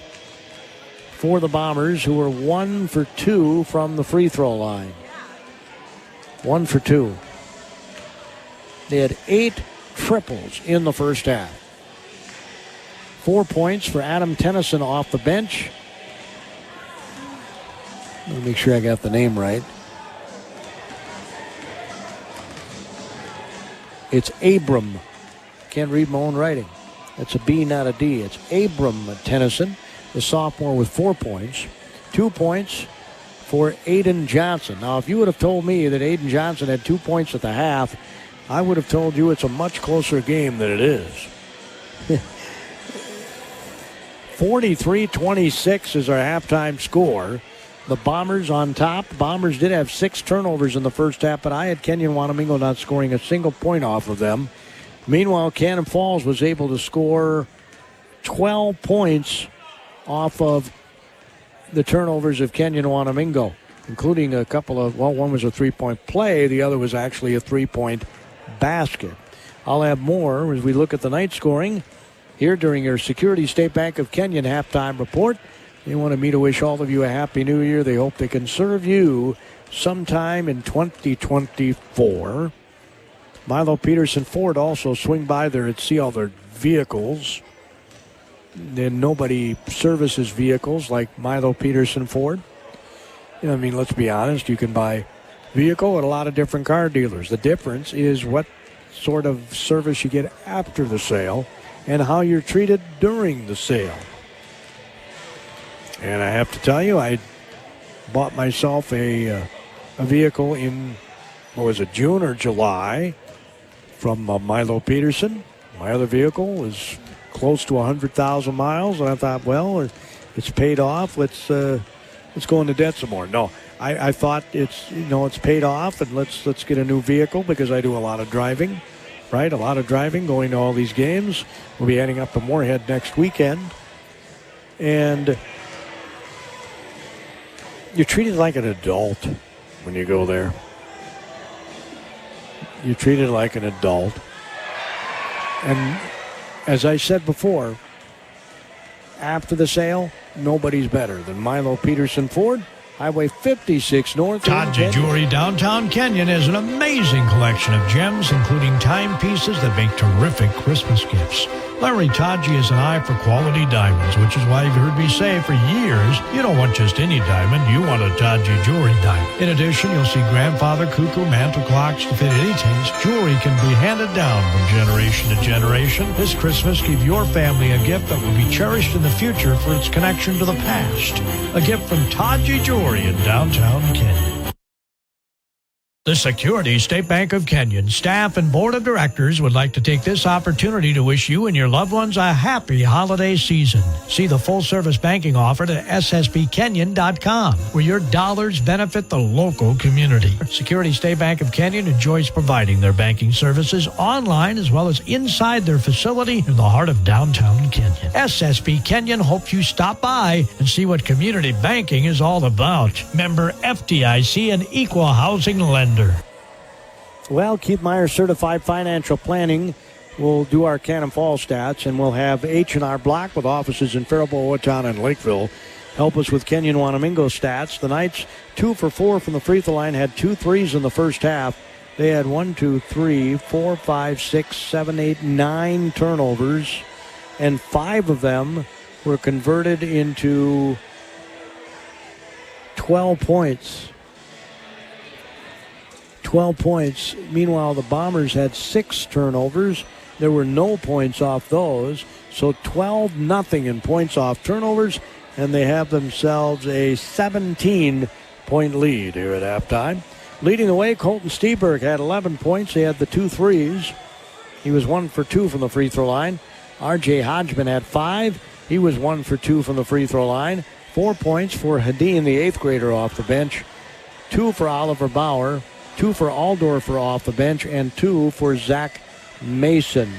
for the Bombers, who were 1 for 2 from the free throw line. 1 for 2. They had 8 triples in the first half. 4 points for Adam Tennyson off the bench. Let me make sure I got the name right. It's Abram. Can't read my own writing. That's a B, not a D. It's Abram Tennyson, the sophomore, with 4 points. 2 points for Aiden Johnson. Now, if you would have told me that Aiden Johnson had 2 points at the half, I would have told you it's a much closer game than it is. 43-26 is our halftime score. The Bombers on top. Bombers did have 6 turnovers in the first half, but I had Kenyon-Wanamingo not scoring a single point off of them. Meanwhile, Cannon Falls was able to score 12 points off of the turnovers of Kenyon-Wanamingo, including a couple of, one was a 3-point play. The other was actually a 3-point basket. I'll have more as we look at the night scoring here during your Security State Bank of Kenyon halftime report. They wanted me to wish all of you a Happy New Year. They hope they can serve you sometime in 2024. Milo Peterson Ford also swing by there and see all their vehicles. Then nobody services vehicles like Milo Peterson Ford. You know, I mean, let's be honest. You can buy vehicle at a lot of different car dealers. The difference is what sort of service you get after the sale and how you're treated during the sale. And I have to tell you, I bought myself a vehicle in, June or July from Milo Peterson. My other vehicle was close to 100,000 miles, and I thought, well, it's paid off. Let's go into debt some more. No, I thought it's paid off, and let's get a new vehicle because I do a lot of driving, right? A lot of driving, going to all these games. We'll be heading up to Moorhead next weekend, and you're treated like an adult when you go there. You're treated like an adult. And as I said before, after the sale, nobody's better than Milo Peterson Ford, Highway 56 North. Todgy Jewelry downtown Kenyon has an amazing collection of gems, including timepieces that make terrific Christmas gifts. Larry Todgy has an eye for quality diamonds, which is why you've heard me say for years, you don't want just any diamond, you want a Todgy Jewelry diamond. In addition, you'll see grandfather cuckoo mantle clocks to fit any taste. Jewelry can be handed down from generation to generation. This Christmas, give your family a gift that will be cherished in the future for its connection to the past. A gift from Todgy Jewelry in downtown Kenyon. The Security State Bank of Kenyon staff and board of directors would like to take this opportunity to wish you and your loved ones a happy holiday season. See the full-service banking offer at ssbkenyon.com, where your dollars benefit the local community. Security State Bank of Kenyon enjoys providing their banking services online as well as inside their facility in the heart of downtown Kenyon. SSB Kenyon hopes you stop by and see what community banking is all about. Member FDIC, an equal housing lender. Well, Keith Meyer Certified Financial Planning will do our Cannon Falls stats, and we'll have H&R Block with offices in Faribault, Owatonna, and Lakeville help us with Kenyon-Wanamingo stats. The Knights, 2 for 4 from the free throw line, had 2 threes in the first half. They had 1, 2, 3, 4, 5, 6, 7, 8, 9 turnovers, and 5 of them were converted into 12 points. 12 points. Meanwhile, the Bombers had 6 turnovers. There were no points off those. So 12-0 in points off turnovers, and they have themselves a 17-point lead here at halftime. Leading the way, Colton Steberg had 11 points. He had the 2 threes. He was 1 for 2 from the free throw line. R.J. Hodgman had 5. He was 1 for 2 from the free throw line. 4 points for Hadeen, the 8th grader, off the bench. 2 for Oliver Bauer. 2 for Aldorfer off the bench, and 2 for Zach Mason.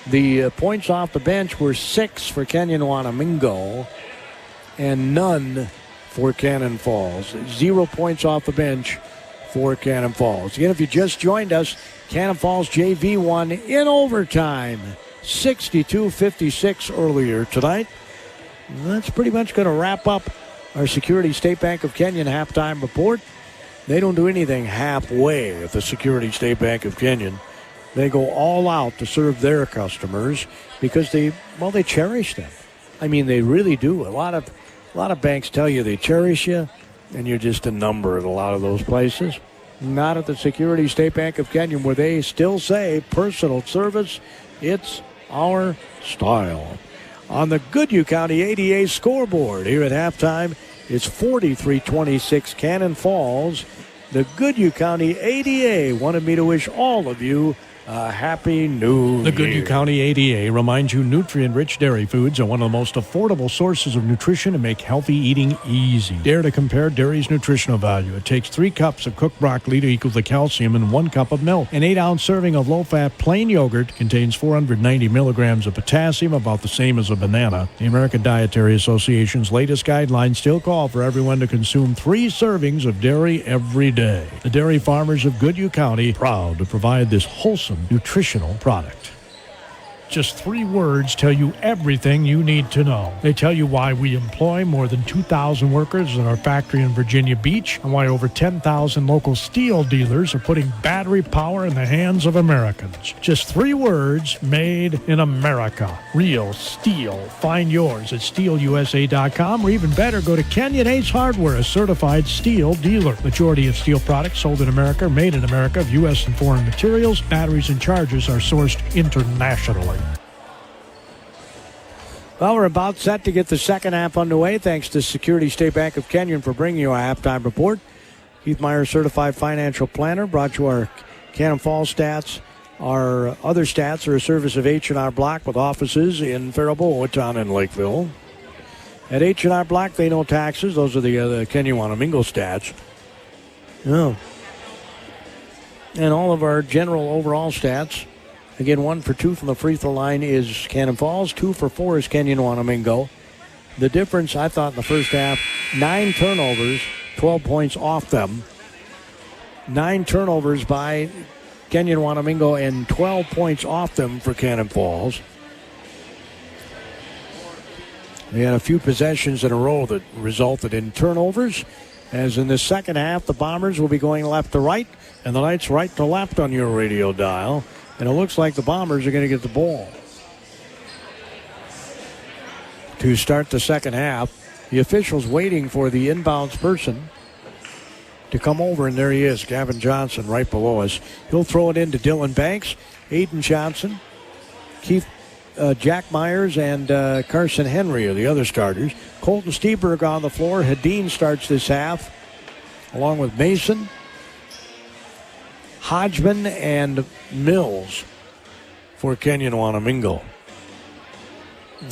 The points off the bench were 6 for Kenyon-Wanamingo and none for Cannon Falls. 0 points off the bench for Cannon Falls. Again, if you just joined us, Cannon Falls JV won in overtime, 62-56 earlier tonight. And that's pretty much going to wrap up our Security State Bank of Kenyon halftime report. They don't do anything halfway at the Security State Bank of Kenyon. They go all out to serve their customers because they cherish them. I mean, they really do. A lot of banks tell you they cherish you, and you're just a number at a lot of those places. Not at the Security State Bank of Kenyon, where they still say personal service, it's our style. On the Goodhue County ADA scoreboard here at halftime, it's 43-26 Cannon Falls. The Goodhue County ADA wanted me to wish all of you Happy New Year. The Goodhue County ADA reminds you nutrient-rich dairy foods are one of the most affordable sources of nutrition and make healthy eating easy. Dare to compare dairy's nutritional value. It takes 3 cups of cooked broccoli to equal the calcium in 1 cup of milk. An 8-ounce serving of low-fat plain yogurt contains 490 milligrams of potassium, about the same as a banana. The American Dietary Association's latest guidelines still call for everyone to consume 3 servings of dairy every day. The dairy farmers of Goodhue County, proud to provide this wholesome nutritional product. Just 3 words tell you everything you need to know. They tell you why we employ more than 2,000 workers at our factory in Virginia Beach and why over 10,000 local steel dealers are putting battery power in the hands of Americans. Just 3 words, made in America. Real steel. Find yours at steelusa.com, or even better, go to Kenyon Ace Hardware, a certified steel dealer. Majority of steel products sold in America, made in America, of U.S. and foreign materials. Batteries and chargers are sourced internationally. Well, we're about set to get the second half underway. Thanks to Security State Bank of Kenyon for bringing you a halftime report. Keith Meyer, certified financial planner, brought you our Cannon Falls stats. Our other stats are a service of H&R Block with offices in Faribault, Owatonna, and Lakeville. At H&R Block, they know taxes. Those are the Kenyon-Wanamingo stats. Yeah. And all of our general overall stats. Again, 1 for 2 from the free throw line is Cannon Falls. 2 for 4 is Kenyon-Wanamingo. The difference, I thought, in the first half, 9 turnovers, 12 points off them. 9 turnovers by Kenyon-Wanamingo and 12 points off them for Cannon Falls. They had a few possessions in a row that resulted in turnovers. As in the second half, the Bombers will be going left to right, and the Knights right to left on your radio dial. And it looks like the Bombers are going to get the ball to start the second half. The officials waiting for the inbounds person to come over, and there he is, Gavin Johnson, right below us. He'll throw it into Dylan Banks, Aiden Johnson, Jack Myers, and Carson Henry are the other starters. Colton Steberg on the floor. Hedin starts this half, along with Mason, Hodgman, and Mills for Kenyon-Wanamingo.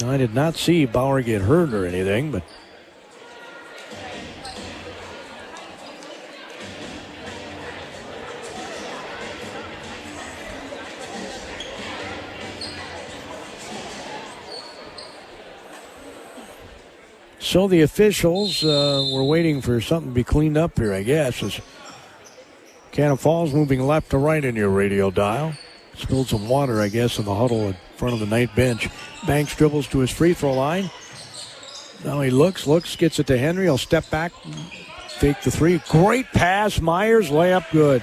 I did not see Bauer get hurt or anything, but so the officials were waiting for something to be cleaned up here, I guess. As Cannon Falls moving left to right in your radio dial. Spilled some water, I guess, in the huddle in front of the night bench. Banks dribbles to his free throw line. Now he looks, gets it to Henry. He'll step back, take the 3. Great pass, Myers, layup good.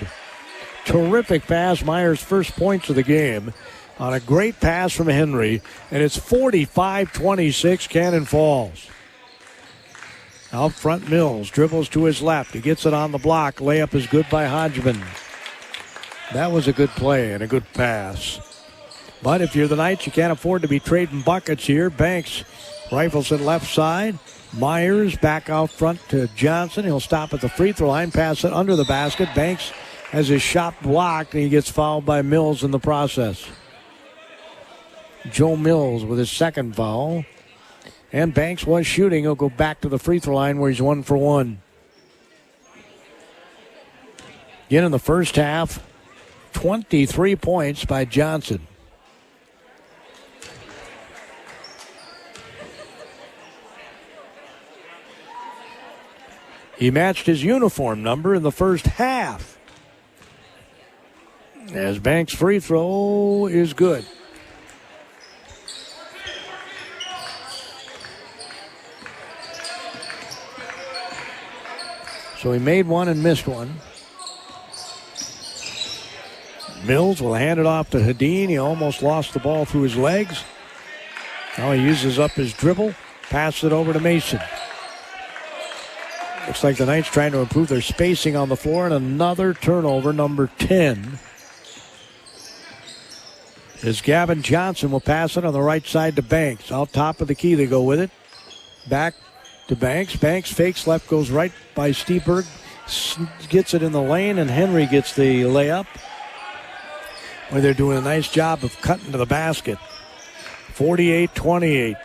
Terrific pass, Myers' first points of the game on a great pass from Henry. And it's 45-26, Cannon Falls. Out front, Mills dribbles to his left. He gets it on the block. Layup is good by Hodgman. That was a good play and a good pass. But if you're the Knights, you can't afford to be trading buckets here. Banks rifles it left side. Myers back out front to Johnson. He'll stop at the free throw line, pass it under the basket. Banks has his shot blocked, and he gets fouled by Mills in the process. Joe Mills with his second foul. And Banks was shooting. He'll go back to the free throw line where he's 1 for 1. Again in the first half, 23 points by Johnson. He matched his uniform number in the first half. As Banks' free throw is good. So he made one and missed one. Mills will hand it off to Hedin. He almost lost the ball through his legs. Now he uses up his dribble. Passes it over to Mason. Looks like the Knights trying to improve their spacing on the floor. And another turnover, number 10. As Gavin Johnson will pass it on the right side to Banks. Out top of the key they go with it. Back to Banks. Banks fakes left, goes right by Steberg. Gets it in the lane, and Henry gets the layup. Well, they're doing a nice job of cutting to the basket. 48-28.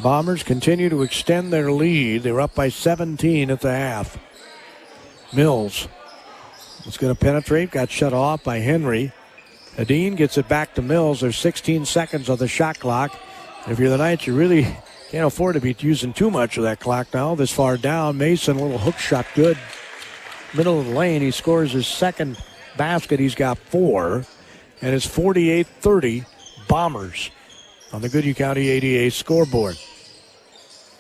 Bombers continue to extend their lead. They're up by 17 at the half. Mills is going to penetrate. Got shut off by Henry. Hadeen gets it back to Mills. There's 16 seconds on the shot clock. If you're the Knights, you really can't afford to be using too much of that clock now. This far down, Mason, a little hook shot, good. Middle of the lane, he scores his second basket. He's got 4. And it's 48-30 Bombers on the Goodhue County ADA scoreboard.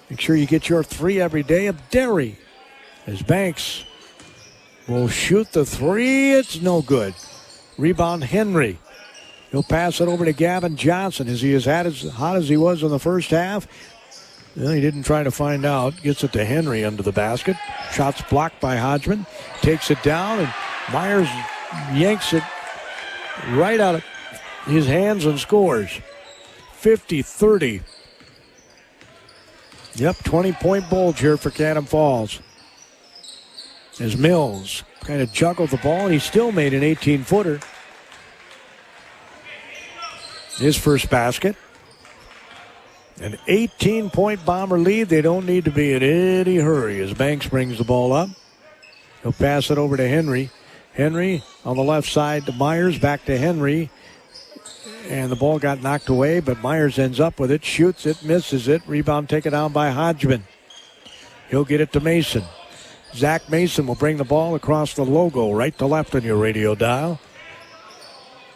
Make sure you get your 3 every day of Derry. As Banks will shoot the 3. It's no good. Rebound Henry. He'll pass it over to Gavin Johnson. Is he as hot as he was in the first half? Well, he didn't try to find out. Gets it to Henry under the basket. Shots blocked by Hodgman. Takes it down, and Myers yanks it right out of his hands and scores. 50-30. Yep, 20-point bulge here for Cannon Falls. As Mills kind of juggled the ball, and he still made an 18-footer. His first basket. An 18-point Bomber lead. They don't need to be in any hurry as Banks brings the ball up. He'll pass it over to Henry. Henry on the left side to Myers. Back to Henry. And the ball got knocked away, but Myers ends up with it. Shoots it, misses it. Rebound taken down by Hodgman. He'll get it to Mason. Zach Mason will bring the ball across the logo, right to left on your radio dial.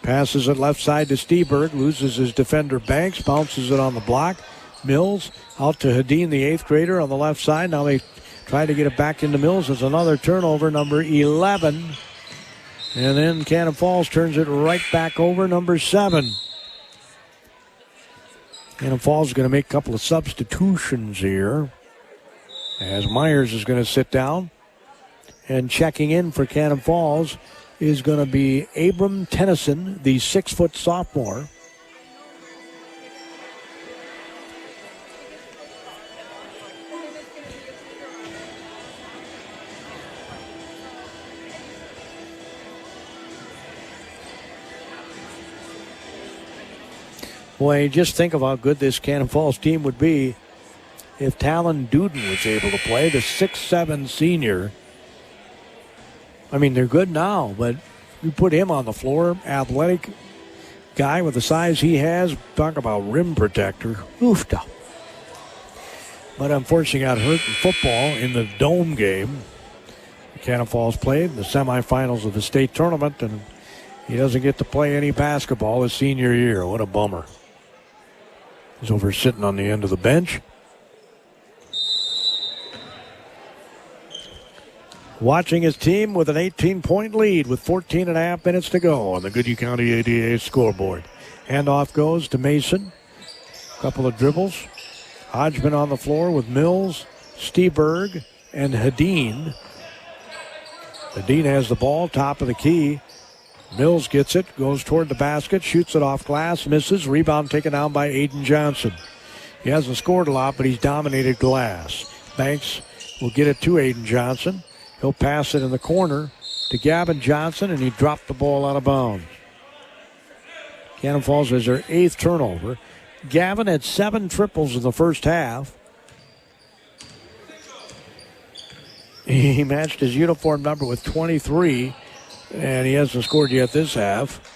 Passes it left side to Steberg. Loses his defender Banks. Bounces it on the block. Mills out to Hadeen, the 8th grader, on the left side. Now they try to get it back into Mills. It's another turnover, number 11. And then Cannon Falls turns it right back over, number 7. Cannon Falls is going to make a couple of substitutions here, as Myers is going to sit down. And checking in for Cannon Falls is going to be Abram Tennyson, the 6-foot sophomore. Boy, just think of how good this Cannon Falls team would be if Talon Duden was able to play, the 6'7" senior. I mean, they're good now, but you put him on the floor, athletic guy with the size he has, talk about rim protector. Oofed up. But unfortunately got hurt in football in the dome game. Cannon Falls played in the semifinals of the state tournament, and he doesn't get to play any basketball his senior year. What a bummer. He's over sitting on the end of the bench. Watching his team with an 18-point lead with 14 and a half minutes to go on the Goodhue County ADA scoreboard. Handoff goes to Mason. Couple of dribbles. Hodgman on the floor with Mills, Steberg, and Hadeen. Hadeen has the ball, top of the key. Mills gets it, goes toward the basket, shoots it off glass, misses. Rebound taken down by Aiden Johnson. He hasn't scored a lot, but he's dominated glass. Banks will get it to Aiden Johnson. He'll pass it in the corner to Gavin Johnson, and he dropped the ball out of bounds. Cannon Falls has their 8th turnover. Gavin had 7 triples in the first half. He matched his uniform number with 23, and he hasn't scored yet this half.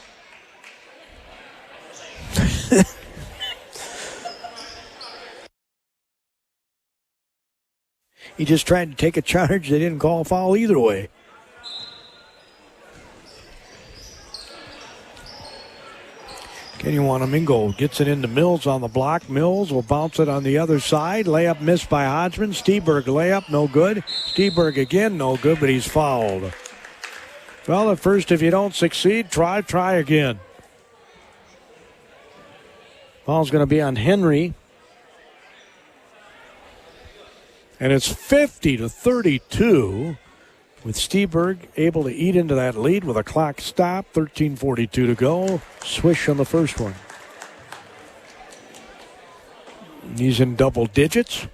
He just tried to take a charge. They didn't call a foul either way. Kenyon-Wanamingo gets it into Mills on the block. Mills will bounce it on the other side. Layup missed by Hodgman. Steberg layup, no good. Steberg again, no good, but he's fouled. Well, at first, if you don't succeed, try again. Foul's going to be on Henry. And it's 50-32 with Steberg able to eat into that lead with a clock stop. 13:42 to go. Swish on the first one. He's in double digits.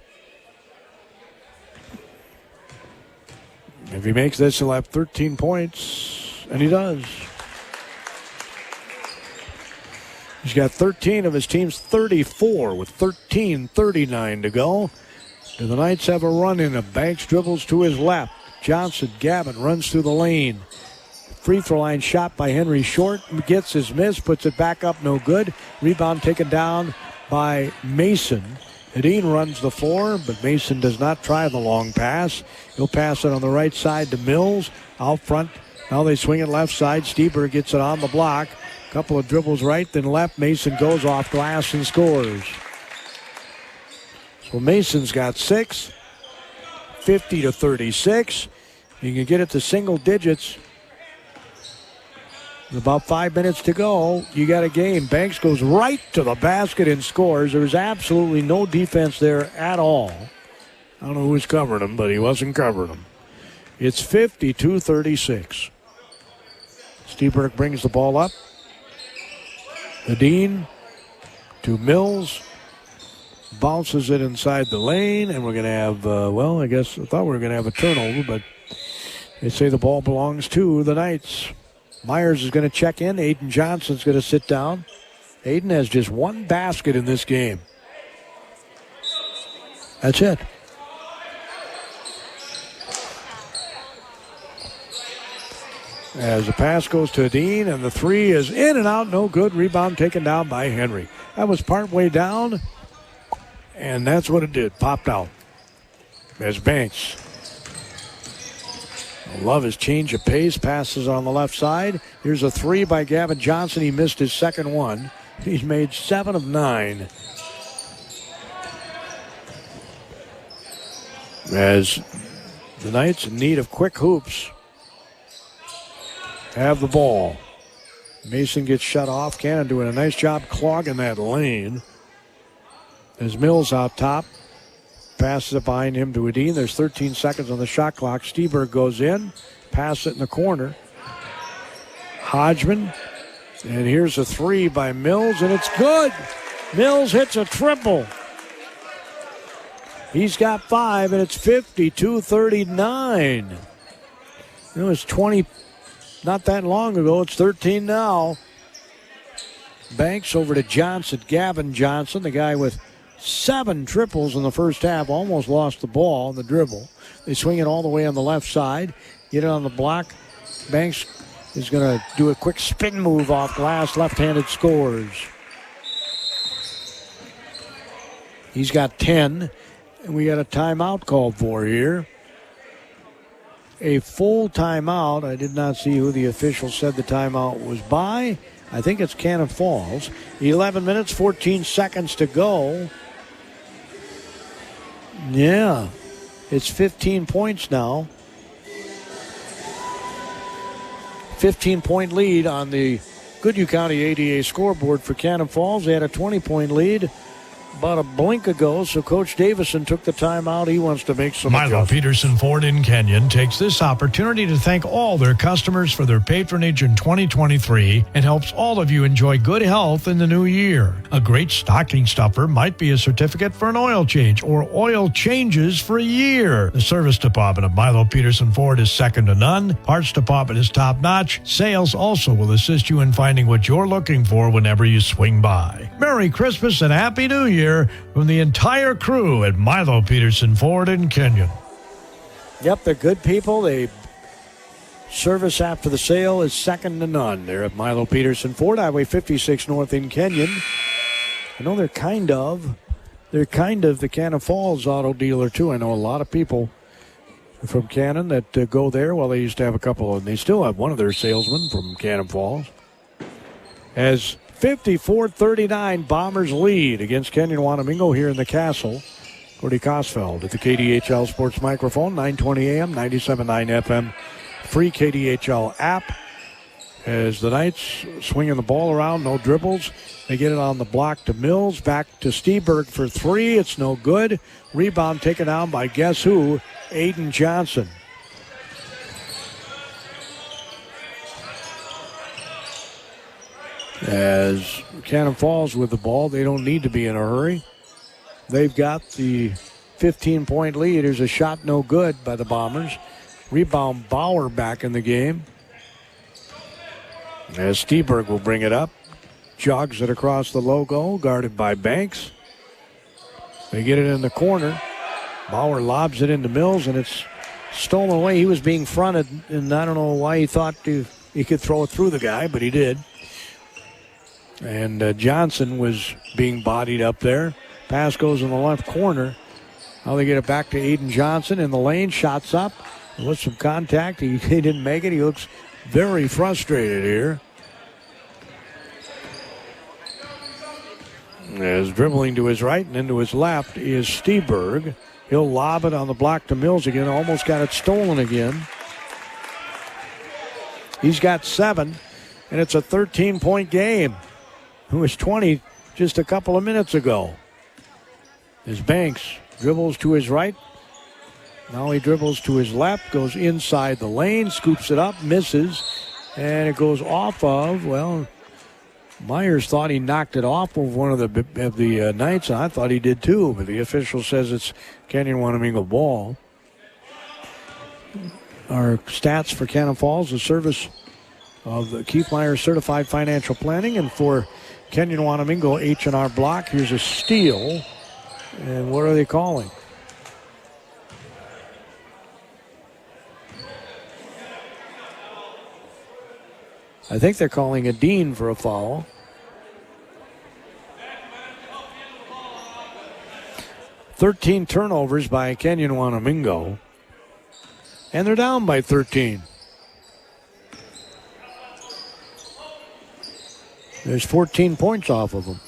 If he makes this, he'll have 13 points. And he does. He's got 13 of his team's 34 with 13:39 to go. And the Knights have a run in. Banks dribbles to his left. Johnson, Gavin runs through the lane. Free throw line shot by Henry short. Gets his miss, puts it back up, no good. Rebound taken down by Mason. Hedin runs the floor, but Mason does not try the long pass. He'll pass it on the right side to Mills. Out front, now they swing it left side. Stieber gets it on the block. Couple of dribbles right, then left. Mason goes off glass and scores. So Mason's got 6, 50-36. You can get it to single digits. With about 5 minutes to go, you got a game. Banks goes right to the basket and scores. There's absolutely no defense there at all. I don't know who was covering him, but he wasn't covering him. It's 52-36. Stieberg brings the ball up. Hedin to Mills. Bounces it inside the lane, and we're going to have, I guess I thought we were going to have a turnover, but they say the ball belongs to the Knights. Myers is going to check in. Aiden Johnson's going to sit down. Aiden has just one basket in this game. That's it. As the pass goes to Dean, and the three is in and out, no good. Rebound taken down by Henry. That was partway down, and that's what it did. Popped out. As Banks. I love his change of pace. Passes on the left side. Here's a three by Gavin Johnson. He missed his second one. He's made 7 of 9. As the Knights in need of quick hoops have the ball. Mason gets shut off. Cannon doing a nice job clogging that lane. As Mills out top. Passes it behind him to Hedin. There's 13 seconds on the shot clock. Stieberg goes in. Pass it in the corner. Hodgman. And here's a three by Mills, and it's good. Mills hits a triple. He's got 5, and it's 52-39. It was 20 not that long ago. It's 13 now. Banks over to Johnson. Gavin Johnson, the guy with 7 triples in the first half, almost lost the ball on the dribble. They swing it all the way on the left side. Get it on the block. Banks is going to do a quick spin move off glass. Left-handed scores. He's got 10. And we got a timeout called for here. A full timeout. I did not see who the official said the timeout was by. I think it's Cannon Falls. 11 minutes, 14 seconds to go. Yeah, it's 15 points now. 15-point lead on the Goodhue County ADA scoreboard for Cannon Falls. They had a 20-point lead about a blink ago, so Coach Davison took the timeout. He wants to make some Milo adjustments. Peterson Ford in Kenyon takes this opportunity to thank all their customers for their patronage in 2023 and helps all of you enjoy good health in the new year. A great stocking stuffer might be a certificate for an oil change or oil changes for a year. The service department of Milo Peterson Ford is second to none. Parts department is top-notch. Sales also will assist you in finding what you're looking for whenever you swing by. Merry Christmas and Happy New Year from the entire crew at Milo Peterson Ford in Kenyon. Yep, they're good people. They service after the sale is second to none. They're at Milo Peterson Ford, Highway 56 North in Kenyon. I know they're kind of the Cannon Falls auto dealer too. I know a lot of people from Cannon that go there. Well, they used to have a couple, and they still have one of their salesmen from Cannon Falls. As 54-39, Bombers lead against Kenyon-Wanamingo here in the Castle. Cody Kosfeld at the KDHL Sports Microphone, 920 AM, 97.9 FM, free KDHL app. As the Knights swinging the ball around, no dribbles. They get it on the block to Mills, back to Stieberg for 3. It's no good. Rebound taken down by guess who? Aiden Johnson. As Cannon Falls with the ball, they don't need to be in a hurry. They've got the 15-point lead. There's a shot no good by the Bombers. Rebound Bauer back in the game. As Stieberg will bring it up. jogs it across the logo, guarded by Banks. They get it in the corner. Bauer lobs it into Mills, and it's stolen away. He was being fronted, and I don't know why he thought he could throw it through the guy, but he did. And Johnson was being bodied up there. Pass goes in the left corner. Now they get it back to Aiden Johnson in the lane. Shots up with some contact. He didn't make it. He looks very frustrated here. As dribbling to his right and into his left is Steberg. He'll lob it on the block to Mills again. Almost got it stolen again. He's got 7, and it's a 13-point game. It was 20 just a couple of minutes ago. As Banks dribbles to his right. Now he dribbles to his left, goes inside the lane, scoops it up, misses, and it goes off of, well, Myers thought he knocked it off of one of the Knights. I thought he did too, but the official says it's Kenyon-Wanamingo ball. Our stats for Cannon Falls, the service of the Keith Myers Certified Financial Planning, and for Kenyon-Wanamingo H&R Block, here's a steal. And what are they calling? I think they're calling a Dean for a foul. "13 turnovers by Kenyon-Wanamingo. And they're down by 13. There's 14 points off of them.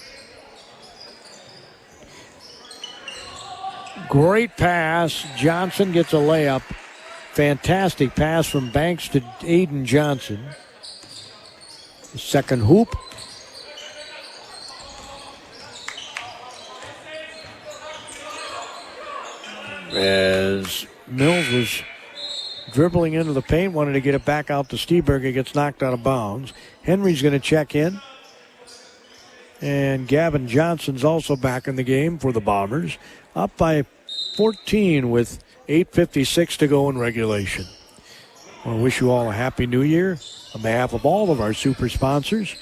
Great pass. Johnson gets a layup. Fantastic pass from Banks to Aiden Johnson. Second hoop. As Mills was dribbling into the paint, wanted to get it back out to Steberg. It gets knocked out of bounds. Henry's going to check in. And Gavin Johnson's also back in the game for the Bombers. Up by 14 with 8:56 to go in regulation. I want to wish you all a happy new year on behalf of all of our super sponsors.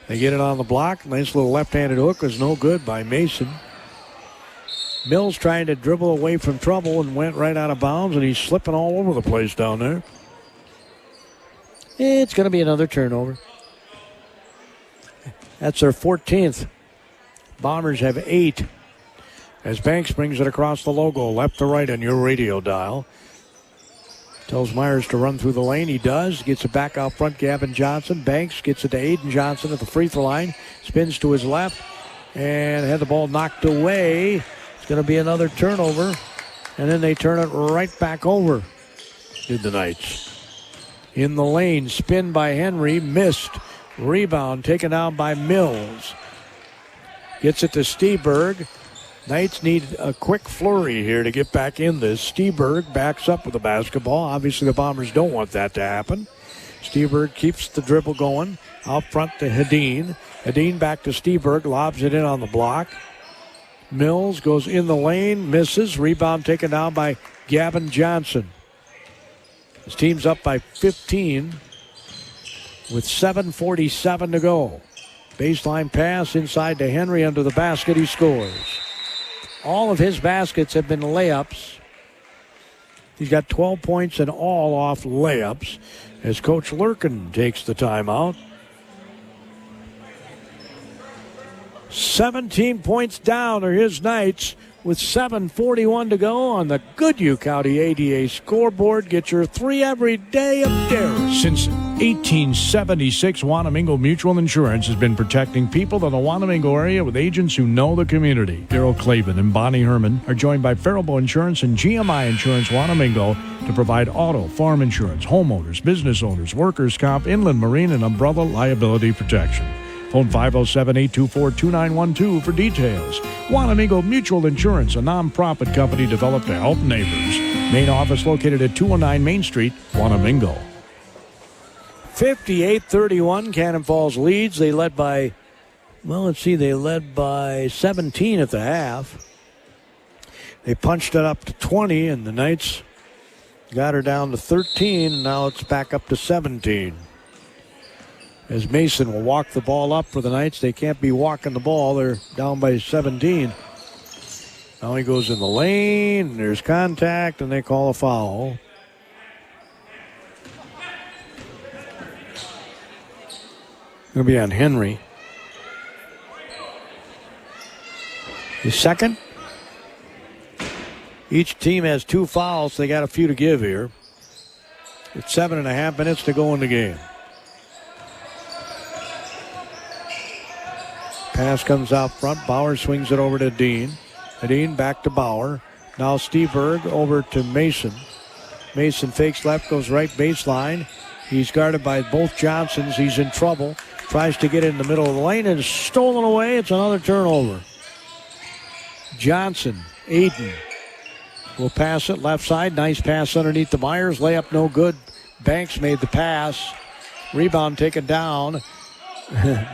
They get it on the block. Nice little left-handed hook was no good by Mason. Mills trying to dribble away from trouble and went right out of bounds, and he's slipping all over the place down there. It's going to be another turnover. That's their 14th. Bombers have 8. As Banks brings it across the logo, left to right on your radio dial. Tells Myers to run through the lane. He does. Gets it back out front, Gavin Johnson. Banks gets it to Aiden Johnson at the free throw line. Spins to his left and had the ball knocked away. It's going to be another turnover. And then they turn it right back over, did the Knights. In the lane, spin by Henry. Missed. Rebound taken down by Mills. Gets it to Steberg. Knights need a quick flurry here to get back in this. Steberg backs up with the basketball. Obviously, the Bombers don't want that to happen. Steberg keeps the dribble going. Out front to Hedin. Hedin back to Steberg. Lobs it in on the block. Mills goes in the lane. Misses. Rebound taken down by Gavin Johnson. His team's up by 15 with 7:47 to go. Baseline pass inside to Henry under the basket. He scores. All of his baskets have been layups. He's got 12 points and all off layups as Coach Lurkin takes the timeout. 17 points down are his Knights with 7:41 to go on the Goodhue County ADA scoreboard. Get your 3 every day of dairy. Since 1876, Wanamingo Mutual Insurance has been protecting people in the Wanamingo area with agents who know the community. Daryl Clavin and Bonnie Herman are joined by Faribault Insurance and GMI Insurance Wanamingo to provide auto, farm insurance, homeowners, business owners, workers' comp, inland marine, and umbrella liability protection. Phone 507-824-2912 for details. Wanamingo Mutual Insurance, a non-profit company developed to help neighbors. Main office located at 209 Main Street, Wanamingo. 58-31, Cannon Falls leads. They led by, they led by 17 at the half. They punched it up to 20, and the Knights got her down to 13, and now it's back up to 17. as Mason will walk the ball up for the Knights. They can't be walking the ball. They're down by 17. Now he goes in the lane. There's contact, and they call a foul. Going to be on Henry. The second. Each team has 2 fouls. They got a few to give here. It's 7.5 minutes to go in the game. Pass comes out front. Bauer swings it over to Dean. Dean back to Bauer. Now Steberg over to Mason. Mason fakes left, goes right baseline. He's guarded by both Johnsons. He's in trouble. Tries to get in the middle of the lane and is stolen away. It's another turnover. Johnson, Aiden will pass it left side. Nice pass underneath the Myers. Layup no good. Banks made the pass. Rebound taken down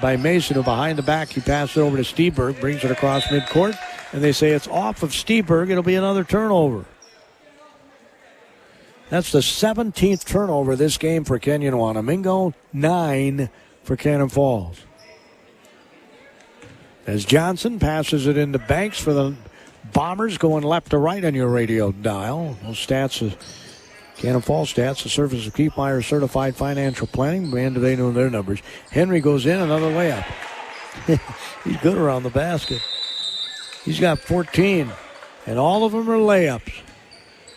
by Mason, who behind the back. He passed it over to Steberg. Brings it across midcourt. And they say it's off of Steberg. It'll be another turnover. That's the 17th turnover this game for Kenyon-Wanamingo. 9 for Cannon Falls. As Johnson passes it into Banks for the Bombers, going left to right on your radio dial. Those stats, Cannon Falls stats, the Service of Keithmeyer Certified Financial Planning. Man, do they know their numbers. Henry goes in, another layup. He's good around the basket. He's got 14, and all of them are layups.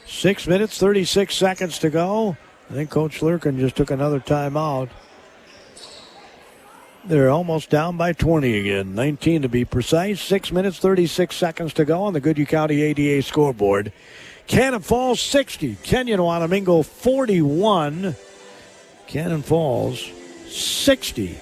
6 minutes, 36 seconds to go. I think Coach Lurkin just took another timeout. They're almost down by 20 again, 19 to be precise. 6 minutes, 36 seconds to go on the Goodhue County ADA scoreboard. Cannon Falls 60, Kenyon-Wanamingo 41. Cannon Falls 60.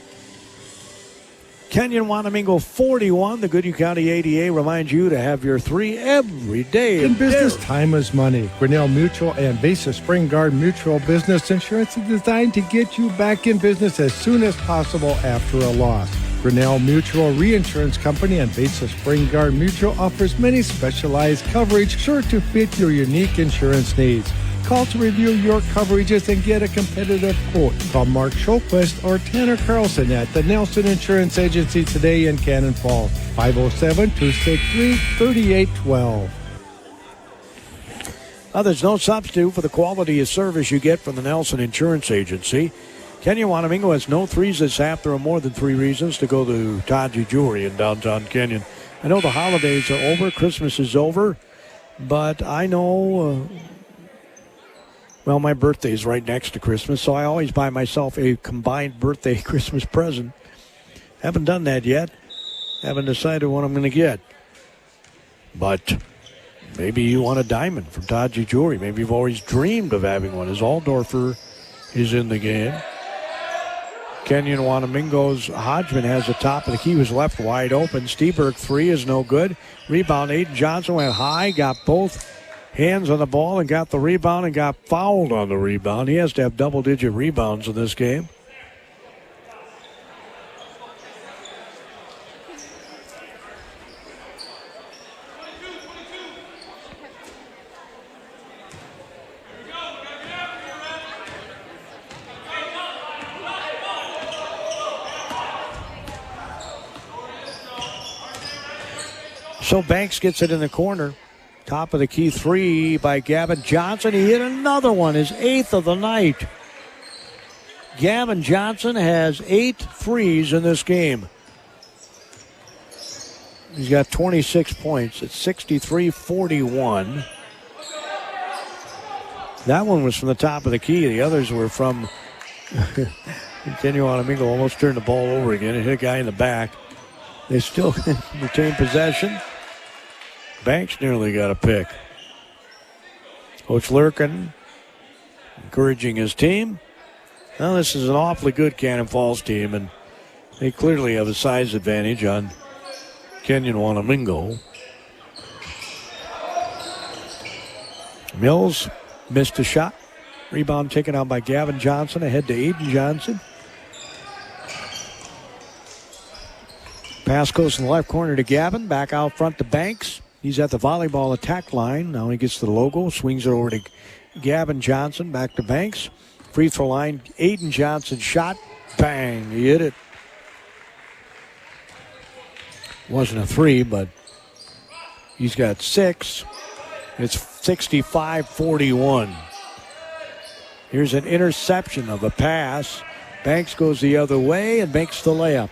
Kenyon-Wanamingo 41. The Goodhue County ADA reminds you to have your 3 every day. In business, time is money. Grinnell Mutual and Vesa Spring Guard Mutual Business Insurance is designed to get you back in business as soon as possible after a loss. Grinnell Mutual Reinsurance Company and Vesa Spring Guard Mutual offers many specialized coverage sure to fit your unique insurance needs. Call to review your coverages and get a competitive quote. Call Mark Schulquist or Tanner Carlson at the Nelson Insurance Agency today in Cannon Falls. 507-263-3812. There's no substitute for the quality of service you get from the Nelson Insurance Agency. Kenyon-Wanamingo has no threes this half. There are more than 3 reasons to go to Taji Jewelry in downtown Kenyon. I know the holidays are over. Christmas is over. But I know... Well, my birthday is right next to Christmas, so I always buy myself a combined birthday Christmas present. Haven't done that yet. Haven't decided what I'm going to get. But maybe you want a diamond from Taji Jewelry. Maybe you've always dreamed of having one. As Aldorfer is in the game. Kenyon-Wanamingo's Hodgman has the top of the key. He was left wide open. Steberg 3 is no good. Rebound, Aiden Johnson went high, got both hands on the ball and got the rebound and got fouled on the rebound. He has to have double-digit rebounds in this game. So Banks gets it in the corner. Top of the key 3 by Gavin Johnson. He hit another one, his 8th of the night. Gavin Johnson has 8 threes in this game. He's got 26 points. It's 63-41. That one was from the top of the key. The others were from Kenyon-Wanamingo. Almost turned the ball over again and hit a guy in the back. They still retain possession. Banks nearly got a pick. Coach Lurkin encouraging his team. Now this is an awfully good Cannon Falls team, and they clearly have a size advantage on Kenyon-Wanamingo. Mills missed a shot. Rebound taken out by Gavin Johnson. Ahead to Aiden Johnson. Pass goes in the left corner to Gavin. Back out front to Banks. He's at the volleyball attack line. Now he gets the logo, swings it over to Gavin Johnson, back to Banks. Free throw line, Aiden Johnson shot Bang, he hit it. Wasn't a three, but he's got 6. It's 65-41. Here's an interception of a pass. Banks goes the other way and makes the layup.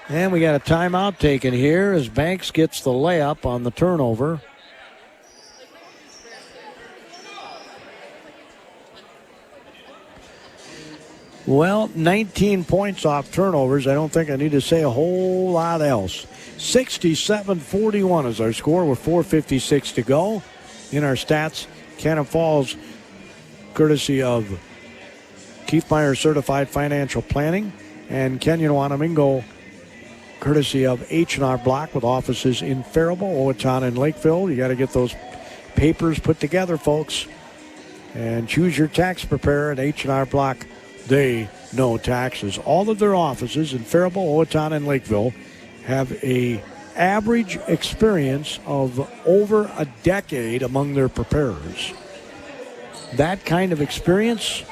And we got a timeout taken here as Banks gets the layup on the turnover. Well, 19 points off turnovers. I don't think I need to say a whole lot else. 67-41 is our score with 4:56 to go. In our stats, Cannon Falls, courtesy of Keith Meyer Certified Financial Planning, and Kenyon-Wanamingo, courtesy of H&R Block with offices in Faribault, Owatonna, and Lakeville. You got to get those papers put together, folks. And choose your tax preparer at H&R Block. They know taxes. All of their offices in Faribault, Owatonna, and Lakeville have a average experience of over a decade among their preparers. That kind of experience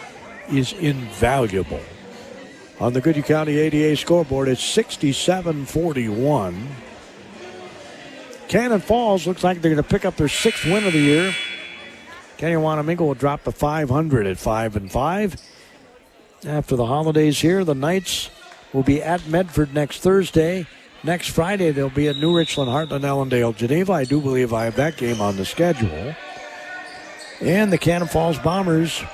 is invaluable. On the Goodhue County ADA scoreboard, it's 67-41. Cannon Falls looks like they're going to pick up their 6th win of the year. Kenyon-Wanamingo will drop to 500 at 5-5. After the holidays here, the Knights will be at Medford next Thursday. Next Friday, they'll be at New Richland, Heartland, Ellendale, Geneva. I do believe I have that game on the schedule. And the Cannon Falls Bombers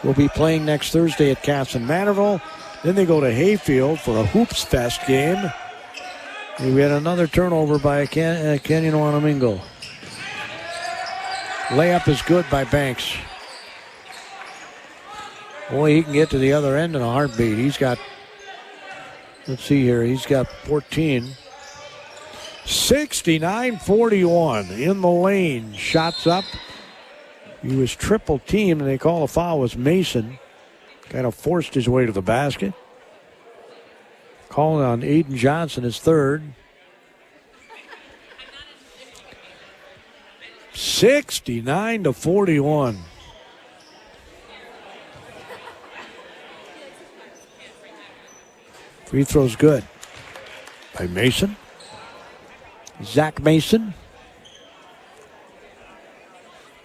will be playing next Thursday at Casson-Manorville. Then they go to Hayfield for a Hoops Fest game. And we had another turnover by Kenyon-Wanamingo. Layup is good by Banks. Boy, he can get to the other end in a heartbeat. He's got, let's see here, he's got 14. 69-41 in the lane. Shots up. He was triple teamed, and they call a foul. It was Mason. Kind of forced his way to the basket. Calling on Aiden Johnson, his third. 69-41. Free throw's good by Mason. Zach Mason.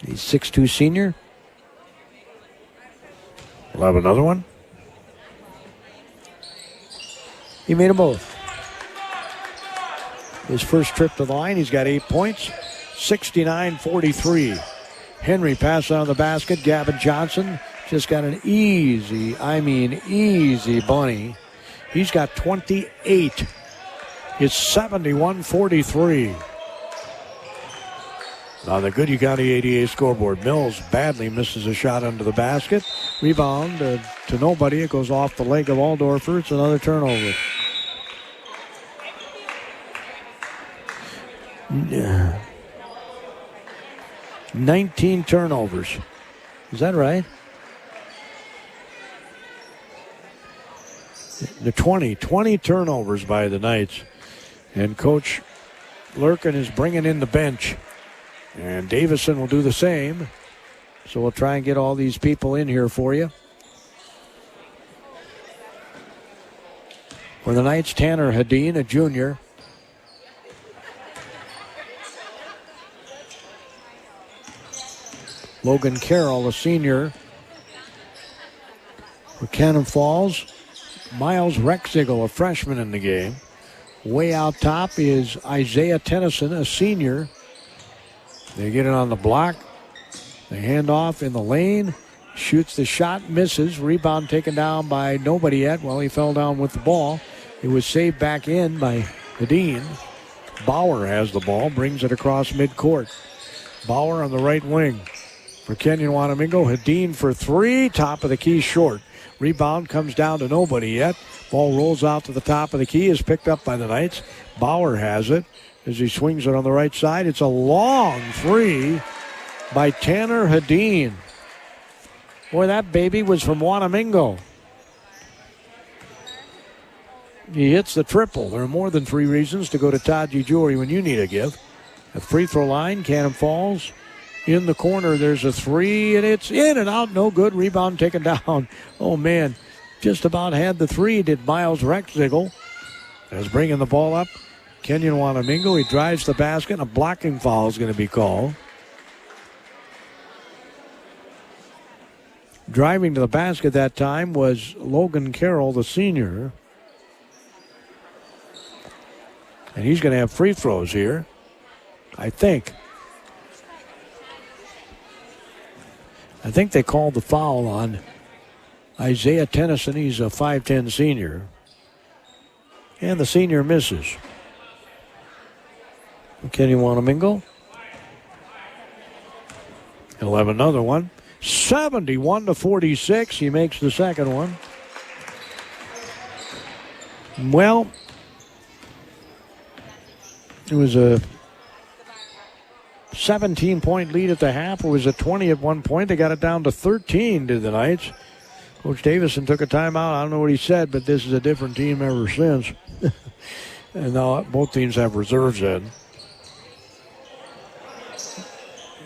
He's 6'2" senior. We'll have another one. He made them both. His first trip to the line, he's got 8 points. 69-43. Henry passes on the basket. Gavin Johnson just got an easy bunny. He's got 28. It's 71-43. On the Goodhue County ADA scoreboard, Mills badly misses a shot under the basket. Rebound to nobody. It goes off the leg of Waldorfer. It's another turnover. Yeah. 19 turnovers. Is that right? The 20 turnovers by the Knights. And Coach Lurkin is bringing in the bench. And Davison will do the same. So we'll try and get all these people in here for you. For the Knights, Tanner Hadeen, a junior. Logan Carroll, a senior. For Cannon Falls, Miles Rexigel, a freshman in the game. Way out top is Isaiah Tennyson, a senior. They get it on the block. They hand off in the lane. Shoots the shot, misses. Rebound taken down by nobody yet. Well, he fell down with the ball. It was saved back in by Hadeen. Bauer has the ball, brings it across midcourt. Bauer on the right wing for Kenyon-Wanamingo. Hadeen for three. Top of the key short. Rebound comes down to nobody yet. Ball rolls out to the top of the key. Is picked up by the Knights. Bauer has it as he swings it on the right side. It's a long three by Tanner Hadeen. Boy, that baby was from Wanamingo. He hits the triple. There are more than 3 reasons to go to Taji Jewelry when you need a gift. At free throw line, Cannon Falls in the corner. There's a three, and it's in and out. No good. Rebound taken down. Oh, man. Just about had the three, did Miles Rexigel. As bringing the ball up, Kenyon-Wanamingo. He drives the basket, and a blocking foul is going to be called. Driving to the basket that time was Logan Carroll, the senior. And he's going to have free throws here, I think. I think they called the foul on Isaiah Tennyson. He's a 5'10 senior. And the senior misses. Kenyon-Wanamingo. He'll have another one. 71-46. He makes the second one. Well, it was a 17-point lead at the half. It was a 20 at one point. They got it down to 13 to the Knights. Coach Davison took a timeout. I don't know what he said, but this is a different team ever since. And now both teams have reserves in.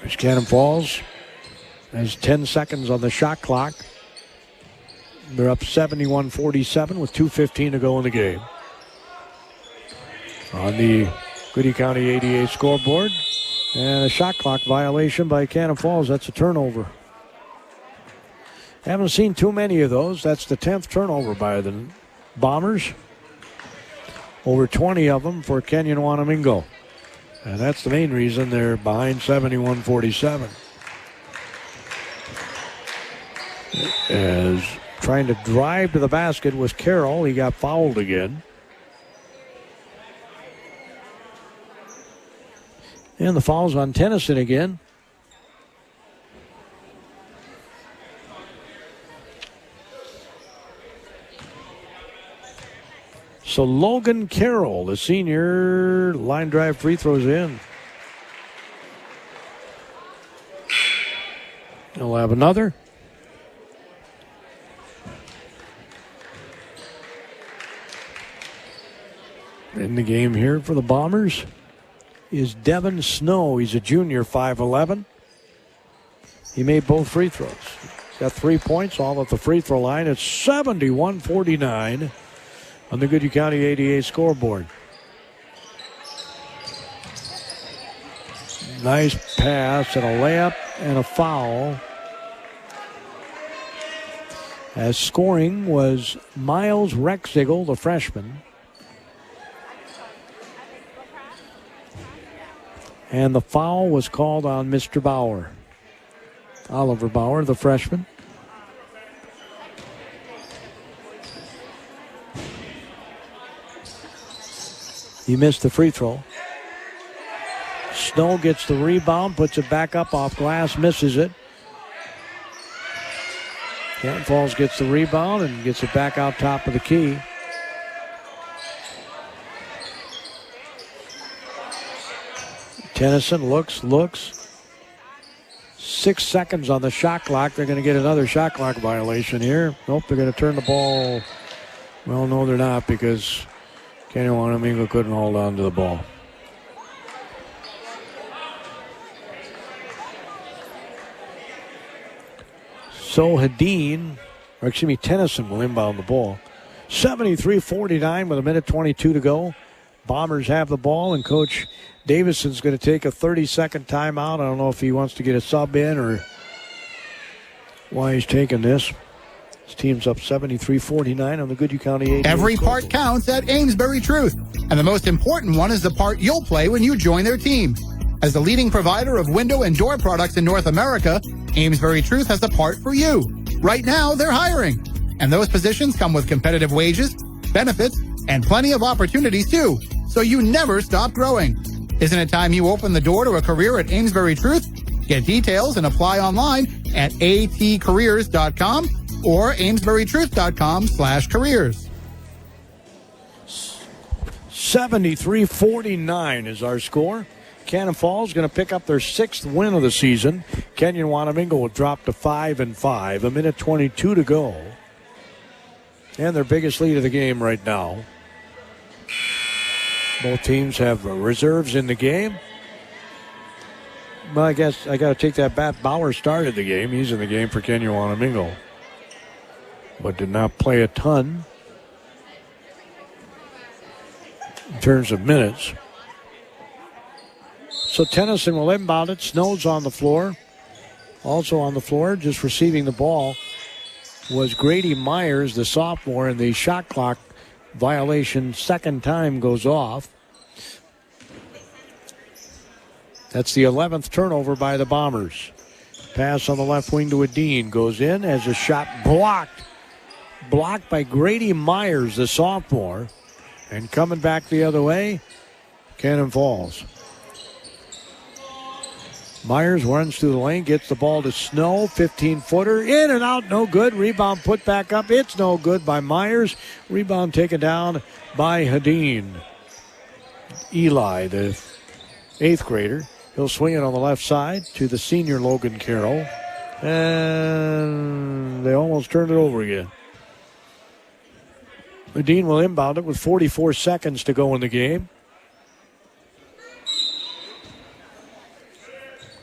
There's Cannon Falls. There's 10 seconds on the shot clock. They're up 71-47 with 2:15 to go in the game. On the Goody County 88 scoreboard. And a shot clock violation by Cannon Falls. That's a turnover. Haven't seen too many of those. That's the 10th turnover by the Bombers. Over 20 of them for Kenyon-Wanamingo. And that's the main reason they're behind 71-47. As trying to drive to the basket was Carroll. He got fouled again. And the foul's on Tennyson again. So Logan Carroll, the senior, line drive free throws in. He'll have another. In the game here for the Bombers is Devin Snow. He's a junior, 5'11". He made both free throws. Got 3 points, all at the free throw line. It's 71-49 on the Goody County 88 scoreboard. Nice pass and a layup and a foul. As scoring was Miles Rexigel, the freshman. And the foul was called on Mr. Bauer. Oliver Bauer, the freshman. He missed the free throw. Snow gets the rebound, puts it back up off glass, misses it. Canton Falls gets the rebound and gets it back out top of the key. Tennyson looks. 6 seconds on the shot clock. They're going to get another shot clock violation here. Nope, they're going to turn the ball. Well, no, they're not, because Kenyon-Wanamingo couldn't hold on to the ball. So Tennyson will inbound the ball. 73-49 with 1:22 to go. Bombers have the ball, and Coach Davison's going to take a 30-second timeout. I don't know if he wants to get a sub in or why he's taking this. His team's up 73-49 on the Goody County 88. Every part counts at Amesbury Truth, and the most important one is the part you'll play when you join their team. As the leading provider of window and door products in North America, Amesbury Truth has the part for you. Right now, they're hiring, and those positions come with competitive wages, benefits, and plenty of opportunities too, so you never stop growing. Isn't it time you open the door to a career at Amesbury Truth? Get details and apply online at atcareers.com or amesburytruth.com/careers. 73-49 is our score. Cannon Falls going to pick up their 6th win of the season. Kenyon-Wanamingo will drop to 5-5. 1:22 to go. And their biggest lead of the game right now. Both teams have reserves in the game. Well, I guess I got to take that back. Bauer started the game. He's in the game for Kenyon-Wanamingo, but did not play a ton in terms of minutes. So Tennyson will inbound it. Snow's on the floor. Also on the floor, just receiving the ball, was Grady Myers, the sophomore, and the shot clock violation second time goes off. That's the 11th turnover by the Bombers. Pass on the left wing to Adine. Goes in as a shot blocked. Blocked by Grady Myers, the sophomore. And coming back the other way, Cannon Falls. Myers runs through the lane, gets the ball to Snow. 15-footer, in and out, no good. Rebound put back up. It's no good by Myers. Rebound taken down by Hadeen. Eli, the 8th grader. He'll swing it on the left side to the senior Logan Carroll. And they almost turned it over again. Hadeen will inbound it with 44 seconds to go in the game.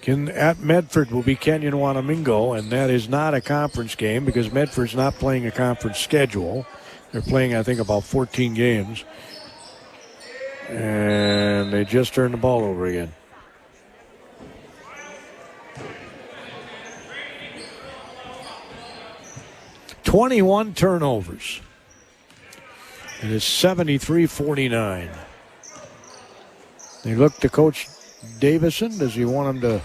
At Medford will be Kenyon-Wanamingo, and that is not a conference game because Medford's not playing a conference schedule. They're playing, I think, about 14 games. And they just turned the ball over again. "21 turnovers. It is 73-49. They look to Coach Davison. Does he want him to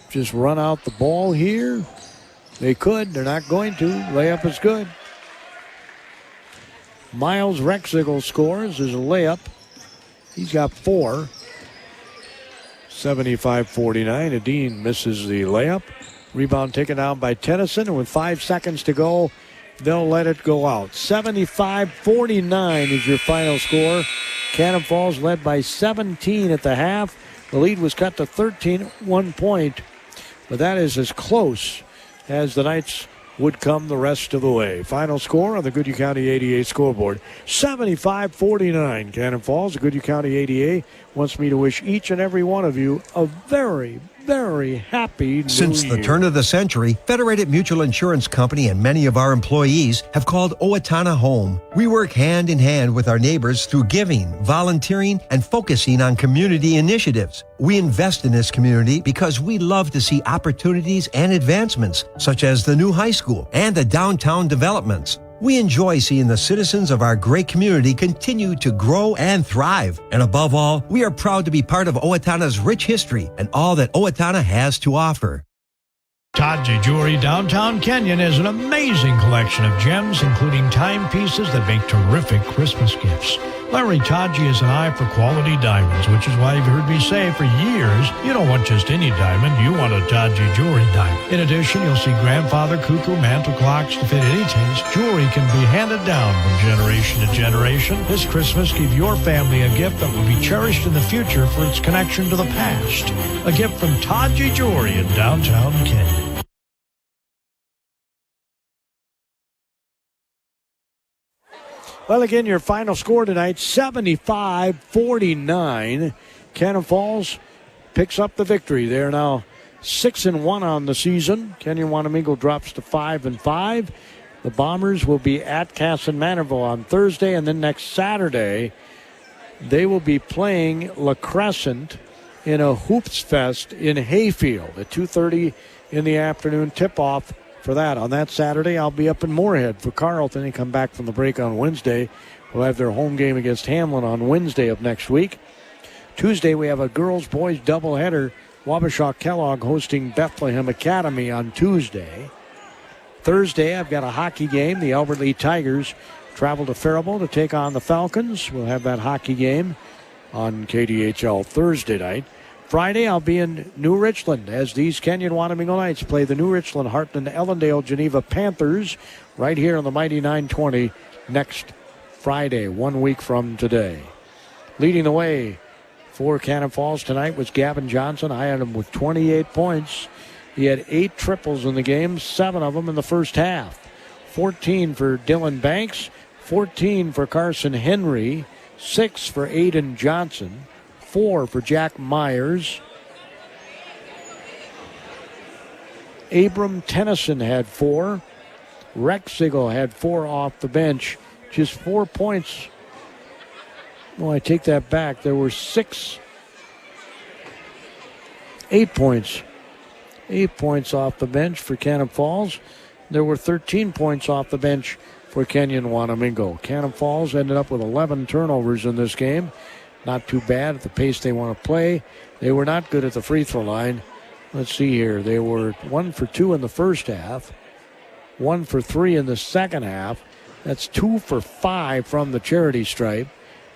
just run out the ball here? They could. They're not going to. Layup is good. Miles Rexigle scores. There's a layup. He's got 4. 75-49. Adine misses the layup. Rebound taken down by Tennyson, and with 5 seconds to go, they'll let it go out. 75-49 is your final score. Cannon Falls led by 17 at the half. The lead was cut to 13 at one point, but that is as close as the Knights would come the rest of the way. Final score on the Goodhue County ADA scoreboard, 75-49. Cannon Falls. The Goodhue County ADA wants me to wish each and every one of you a very, very happy new Since year. the turn of the century, Federated Mutual Insurance Company and many of our employees have called Owatonna home. We work hand in hand with our neighbors through giving, volunteering, and focusing on community initiatives. We invest in this community because we love to see opportunities and advancements, such as the new high school and the downtown developments. We enjoy seeing the citizens of our great community continue to grow and thrive. And above all, we are proud to be part of Owatonna's rich history and all that Owatonna has to offer. Todgy Jewelry Downtown Kenyon has an amazing collection of gems, including timepieces that make terrific Christmas gifts. Larry Todgy has an eye for quality diamonds, which is why you've heard me say for years, you don't want just any diamond, you want a Todgy Jewelry diamond. In addition, you'll see grandfather cuckoo mantle clocks to fit any taste. Jewelry can be handed down from generation to generation. This Christmas, give your family a gift that will be cherished in the future for its connection to the past. A gift from Todgy Jewelry in downtown Kenyon. Well, again, your final score tonight, 75-49. Cannon Falls picks up the victory. They're now 6-1 on the season. Kenyon-Wanamingo drops to 5-5. The Bombers will be at Casson-Manorville on Thursday, and then next Saturday, they will be playing La Crescent in a Hoops Fest in Hayfield at 2:30 in the afternoon. Tip-off for that. On that Saturday, I'll be up in Moorhead for Carleton. They come back from the break on Wednesday. We'll have their home game against Hamlin on Wednesday of next week. Tuesday, we have a girls-boys doubleheader. Wabasha Kellogg hosting Bethlehem Academy on Tuesday. Thursday, I've got a hockey game. The Albert Lee Tigers travel to Faribault to take on the Falcons. We'll have that hockey game on KDHL Thursday night. Friday, I'll be in New Richland as these Kenyon-Wanamingo Knights play the New Richland, Heartland, Ellendale, Geneva Panthers right here on the Mighty 920 next Friday, 1 week from today. Leading the way for Cannon Falls tonight was Gavin Johnson. I had him with 28 points. He had 8 triples in the game, 7 of them in the first half. 14 for Dylan Banks, 14 for Carson Henry, 6 for Aiden Johnson, 4 for Jack Myers, Abram Tennyson had 4. Rexigel had 4 off the bench. Just 4 points. Well, I take that back. There were 8 points. 8 points off the bench for Cannon Falls. There were 13 points off the bench for Kenyon-Wanamingo. Cannon Falls ended up with 11 turnovers in this game. Not too bad at the pace they want to play. They were not good at the free throw line. Let's see here. They were 1 for 2 in the first half. 1 for 3 in the second half. That's 2 for 5 from the charity stripe.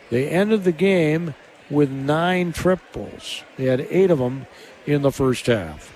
They ended the game with 9 triples. They had 8 of them in the first half.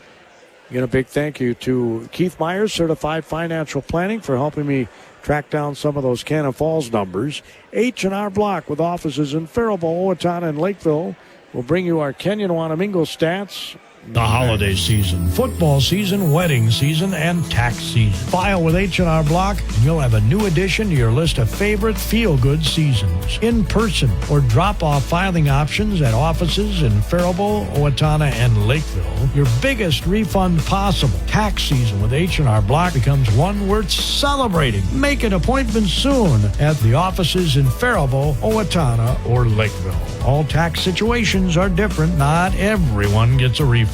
Again, a big thank you to Keith Myers, Certified Financial Planning, for helping me track down some of those Cannon Falls numbers. H&R Block, with offices in Faribault, Owatonna, and Lakeville, will bring you our Kenyon-Wanamingo stats. The holiday season, football season, wedding season, and tax season. File with H&R Block, and you'll have a new addition to your list of favorite feel-good seasons. In person or drop-off filing options at offices in Faribault, Owatonna, and Lakeville. Your biggest refund possible. Tax season with H&R Block becomes one worth celebrating. Make an appointment soon at the offices in Faribault, Owatonna, or Lakeville. All tax situations are different. Not everyone gets a refund.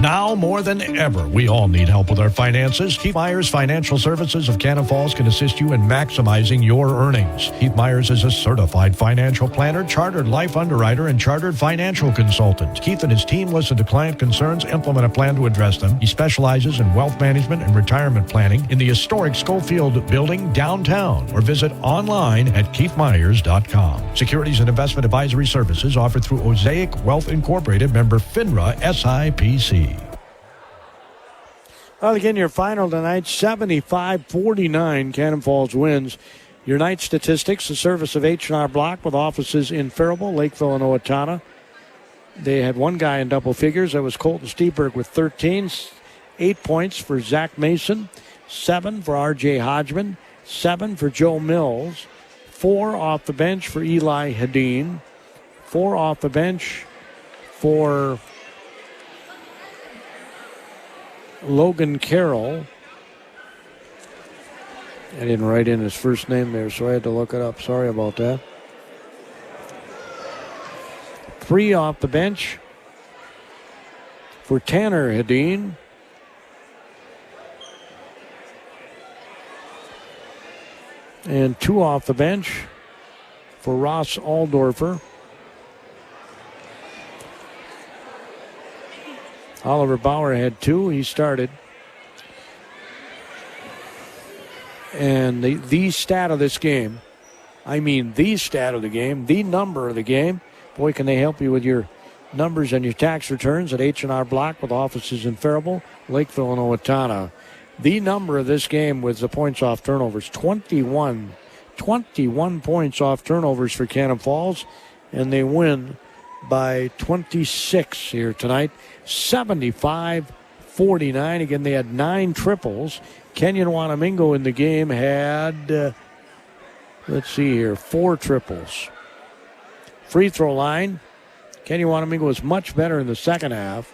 Now more than ever, we all need help with our finances. Keith Myers Financial Services of Cannon Falls can assist you in maximizing your earnings. Keith Myers is a certified financial planner, chartered life underwriter, and chartered financial consultant. Keith and his team listen to client concerns, implement a plan to address them. He specializes in wealth management and retirement planning in the historic Schofield Building downtown, or visit online at keithmyers.com. Securities and investment advisory services offered through Osaic Wealth Incorporated, member FINRA SIPC. Well, again, your final tonight, 75-49, Cannon Falls wins. Your night statistics, the service of H&R Block with offices in Faribault, Lakeville, and Owatonna. They had one guy in double figures. That was Colton Steberg with 13. 8 points for Zach Mason. 7 for R.J. Hodgman. 7 for Joe Mills. 4 off the bench for Eli Hedin. 4 off the bench for Logan Carroll. I didn't write in his first name there, so I had to look it up. Sorry about that. 3 off the bench for Tanner Hedin. And 2 off the bench for Ross Aldorfer. Oliver Bauer had 2. He started. And the stat of this game, the stat of the game, the number of the game, boy, can they help you with your numbers and your tax returns at H&R Block with offices in Faribault, Lakeville, and Owatonna. The number of this game with the points off turnovers, 21 points off turnovers for Cannon Falls, and they win by 26 here tonight. 75-49. Again, they had 9 triples. Kenyon-Wanamingo in the game had, 4 triples. Free throw line, Kenyon-Wanamingo was much better in the second half.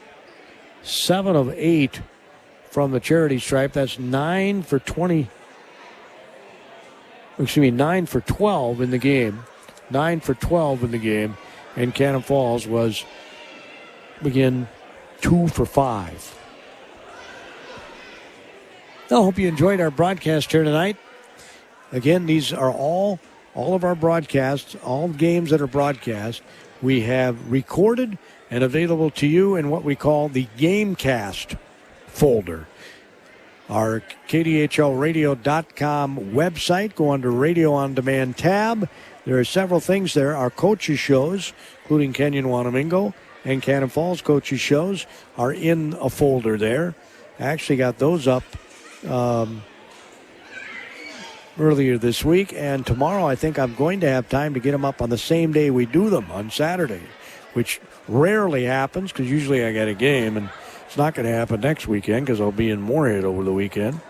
7 of 8 from the charity stripe. That's 9 for 12 in the game. 9 for 12 in the game. And Cannon Falls was, again, 2 for 5. I hope you enjoyed our broadcast here tonight. Again, these are all of our broadcasts, all games that are broadcast, we have recorded and available to you in what we call the Gamecast folder. Our KDHLradio.com website, go under Radio On Demand tab. There are several things there. Our coaches' shows, including Kenyon-Wanamingo and Cannon Falls coaches' shows, are in a folder there. I actually got those up earlier this week, and tomorrow I think I'm going to have time to get them up on the same day we do them, on Saturday, which rarely happens because usually I get a game, and it's not going to happen next weekend because I'll be in Moorhead over the weekend.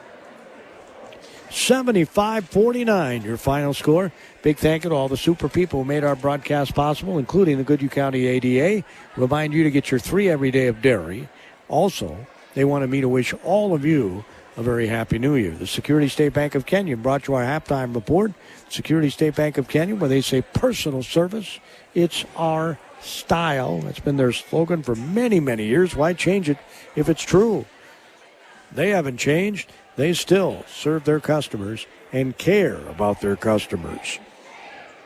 75-49, your final score. Big thank you to all the super people who made our broadcast possible, including the Goodhue County ADA. Remind you to get your 3 every day of dairy, Also, they wanted me to wish all of you a very happy new year. The Security State Bank of Kenyon brought you our halftime report. Security State Bank of Kenyon, where they say personal service, it's our style. That's been their slogan for many, many years. Why change it if it's true? They haven't changed. They still serve their customers and care about their customers.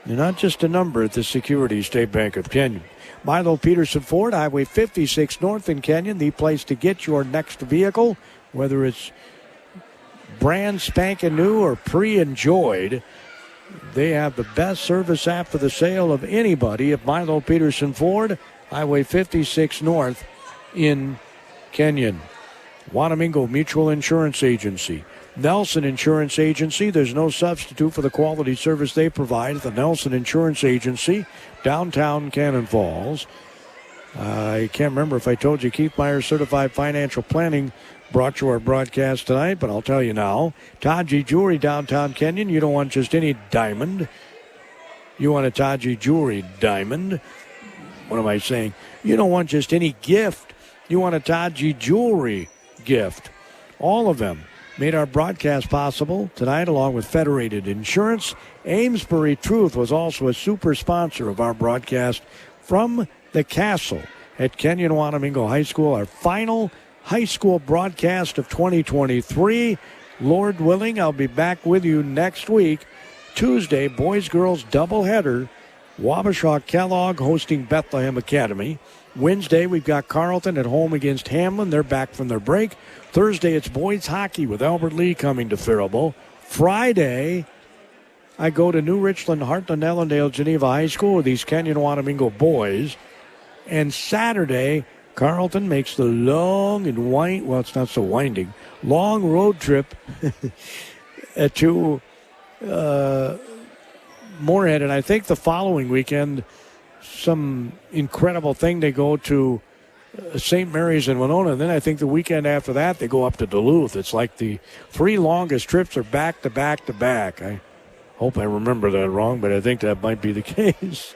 They're not just a number at the Security State Bank of Kenyon. Milo Peterson Ford, Highway 56 North in Kenyon, the place to get your next vehicle, whether it's brand spanking new or pre-enjoyed. They have the best service after the sale of anybody at Milo Peterson Ford, Highway 56 North in Kenyon. Wanamingo Mutual Insurance Agency. Nelson Insurance Agency. There's no substitute for the quality service they provide at the Nelson Insurance Agency, downtown Cannon Falls. I can't remember if I told you Keith Meyer Certified Financial Planning brought you our broadcast tonight, but I'll tell you now. Taji Jewelry, downtown Kenyon. You don't want just any diamond. You want a Taji Jewelry diamond. What am I saying? You don't want just any gift. You want a Taji Jewelry gift. All of them made our broadcast possible tonight, along with Federated Insurance. Amesbury Truth was also a super sponsor of our broadcast from the Castle at Kenyon-Wanamingo High School, our final high school broadcast of 2023. Lord willing, I'll be back with you next week. Tuesday, boys-girls doubleheader. Wabasha-Kellogg hosting Bethlehem Academy. Wednesday, we've got Carleton at home against Hamlin. They're back from their break. Thursday, it's boys hockey with Albert Lee coming to Faribault. Friday, I go to New Richland, Heartland, Ellendale, Geneva High School with these Kenyon-Wanamingo boys. And Saturday, Carleton makes the long and it's not so winding, long road trip to Moorhead. And I think the following weekend, some incredible thing, they go to St. Mary's in Winona, and then I think the weekend after that they go up to Duluth. It's like the 3 longest trips are back to back to back. I hope I remember that wrong, but I think that might be the case.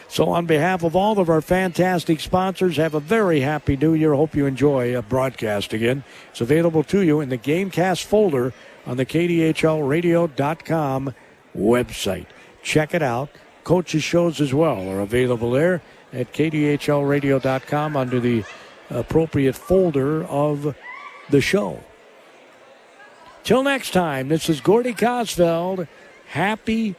So on behalf of all of our fantastic sponsors, have a very happy new year. Hope you enjoy a broadcast again. It's available to you in the Gamecast folder on the KDHLradio.com website. Check it out. Coaches' shows as well are available there at KDHLradio.com under the appropriate folder of the show. Till next time, this is Gordy Kosfeld. Happy